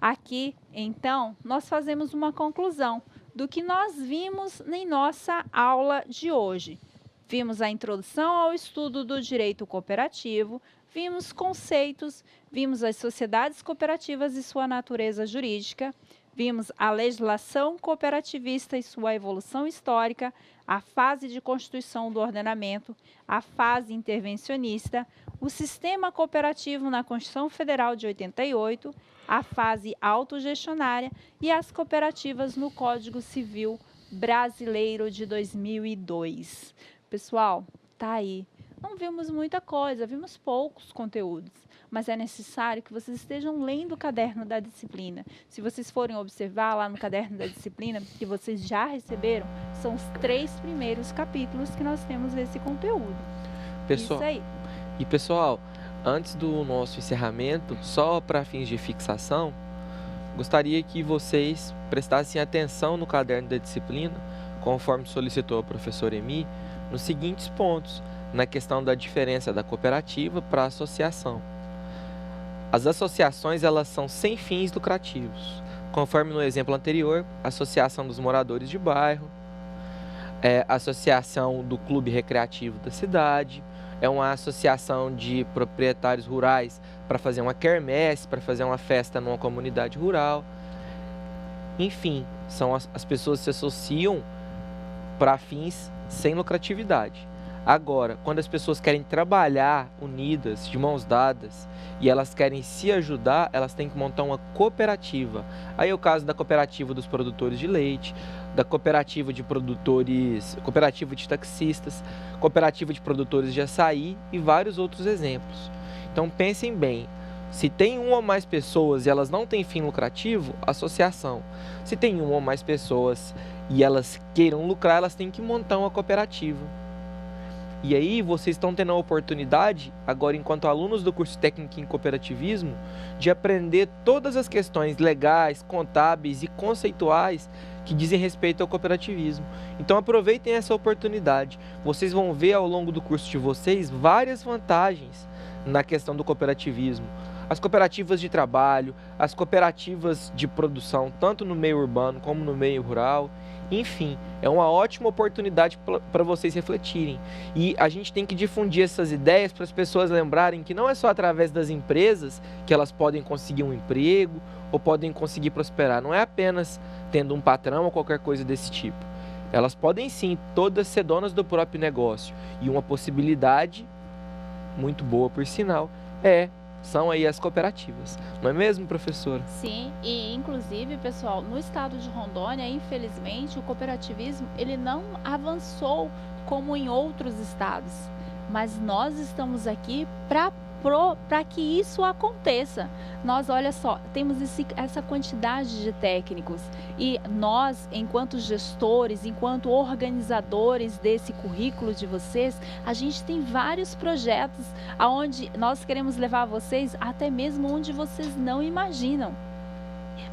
Speaker 3: Aqui, então, nós fazemos uma conclusão do que nós vimos em nossa aula de hoje. Vimos a introdução ao estudo do direito cooperativo, vimos conceitos, vimos as sociedades cooperativas e sua natureza jurídica, vimos a legislação cooperativista e sua evolução histórica, a fase de constituição do ordenamento, a fase intervencionista, o sistema cooperativo na Constituição Federal de 88, a fase autogestionária e as cooperativas no Código Civil Brasileiro de 2002. Pessoal, tá aí. Não vimos muita coisa, vimos poucos conteúdos, mas é necessário que vocês estejam lendo o caderno da disciplina. Se vocês forem observar lá no caderno da disciplina, que vocês já receberam, são os 3 primeiros capítulos que nós temos esse conteúdo.
Speaker 4: Pessoal,
Speaker 3: isso aí.
Speaker 4: E pessoal, antes do nosso encerramento, só para fins de fixação, gostaria que vocês prestassem atenção no caderno da disciplina, conforme solicitou a professora Emi, nos seguintes pontos, na questão da diferença da cooperativa para a associação. As associações elas são sem fins lucrativos, conforme no exemplo anterior, a associação dos moradores de bairro, a associação do clube recreativo da cidade, é uma associação de proprietários rurais para fazer uma quermesse, para fazer uma festa numa comunidade rural. Enfim, são as pessoas se associam para fins sem lucratividade. Agora, quando as pessoas querem trabalhar unidas, de mãos dadas, e elas querem se ajudar, elas têm que montar uma cooperativa. Aí é o caso da cooperativa dos produtores de leite, da cooperativa de produtores, cooperativa de taxistas, cooperativa de produtores de açaí e vários outros exemplos. Então pensem bem, se tem uma ou mais pessoas e elas não têm fim lucrativo, associação. Se tem uma ou mais pessoas e elas queiram lucrar, elas têm que montar uma cooperativa. E aí vocês estão tendo a oportunidade, agora enquanto alunos do curso técnico em cooperativismo, de aprender todas as questões legais, contábeis e conceituais que dizem respeito ao cooperativismo. Então aproveitem essa oportunidade. Vocês vão ver ao longo do curso de vocês várias vantagens na questão do cooperativismo. as cooperativas de trabalho, as cooperativas de produção, tanto no meio urbano como no meio rural. Enfim, é uma ótima oportunidade para vocês refletirem. E a gente tem que difundir essas ideias para as pessoas lembrarem que não é só através das empresas que elas podem conseguir um emprego ou podem conseguir prosperar. Não é apenas tendo um patrão ou qualquer coisa desse tipo. Elas podem sim, todas ser donas do próprio negócio. E uma possibilidade muito boa, por sinal, são aí as cooperativas. Não é mesmo, professora?
Speaker 3: Sim, e inclusive, pessoal, no estado de Rondônia, infelizmente, o cooperativismo ele não avançou como em outros estados. Mas nós estamos aqui para que isso aconteça. Nós, olha só, temos essa quantidade de técnicos e nós, enquanto gestores, enquanto organizadores desse currículo de vocês, a gente tem vários projetos aonde nós queremos levar vocês até mesmo onde vocês não imaginam.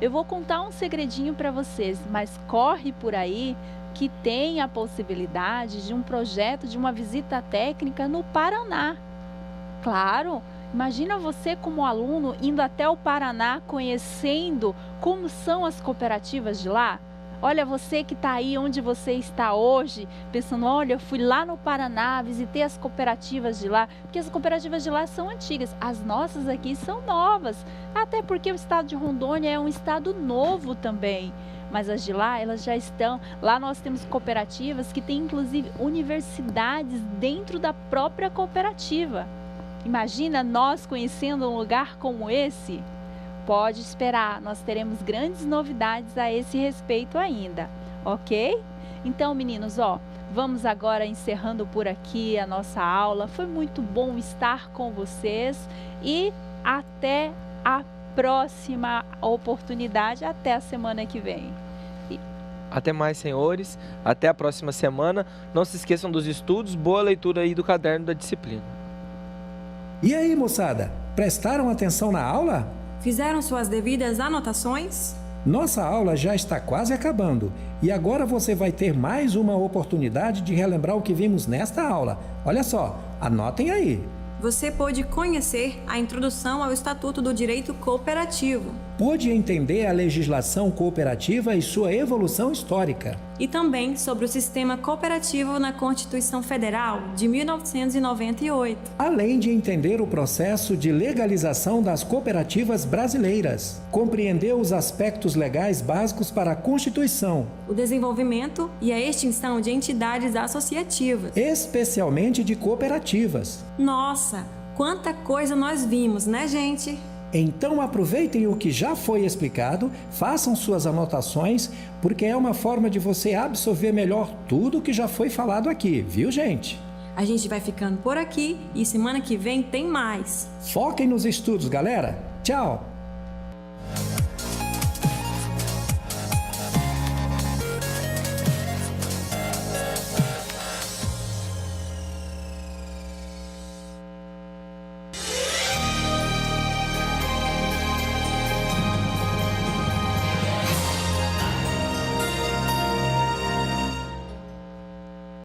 Speaker 3: Eu vou contar um segredinho para vocês, mas corre por aí que tem a possibilidade de um projeto de uma visita técnica no Paraná. Claro, imagina você como aluno indo até o Paraná, conhecendo como são as cooperativas de lá. Olha, você que está aí onde você está hoje, pensando, olha, eu fui lá no Paraná, visitei as cooperativas de lá, porque as cooperativas de lá são antigas, as nossas aqui são novas, até porque o estado de Rondônia é um estado novo também. Mas as de lá, elas já estão. Lá nós temos cooperativas que têm inclusive universidades dentro da própria cooperativa. Imagina nós conhecendo um lugar como esse? Pode esperar, nós teremos grandes novidades a esse respeito ainda, ok? Então, meninos, vamos agora encerrando por aqui a nossa aula. Foi muito bom estar com vocês e até a próxima oportunidade, até a semana que vem.
Speaker 4: Até mais, senhores. Até a próxima semana. Não se esqueçam dos estudos. Boa leitura aí do caderno da disciplina.
Speaker 2: E aí, moçada? Prestaram atenção na aula?
Speaker 1: Fizeram suas devidas anotações?
Speaker 2: Nossa aula já está quase acabando e agora você vai ter mais uma oportunidade de relembrar o que vimos nesta aula. Olha só, anotem aí.
Speaker 1: Você pôde conhecer a introdução ao Estatuto do Direito Cooperativo.
Speaker 2: Pôde entender a legislação cooperativa e sua evolução histórica.
Speaker 1: E também sobre o sistema cooperativo na Constituição Federal de 1998.
Speaker 2: Além de entender o processo de legalização das cooperativas brasileiras. Compreendeu os aspectos legais básicos para a Constituição.
Speaker 1: O desenvolvimento e a extinção de entidades associativas.
Speaker 2: Especialmente de cooperativas.
Speaker 1: Nossa, quanta coisa nós vimos, né, gente?
Speaker 2: Então aproveitem o que já foi explicado, façam suas anotações, porque é uma forma de você absorver melhor tudo que já foi falado aqui, viu, gente?
Speaker 1: A gente vai ficando por aqui e semana que vem tem mais.
Speaker 2: Foquem nos estudos, galera! Tchau!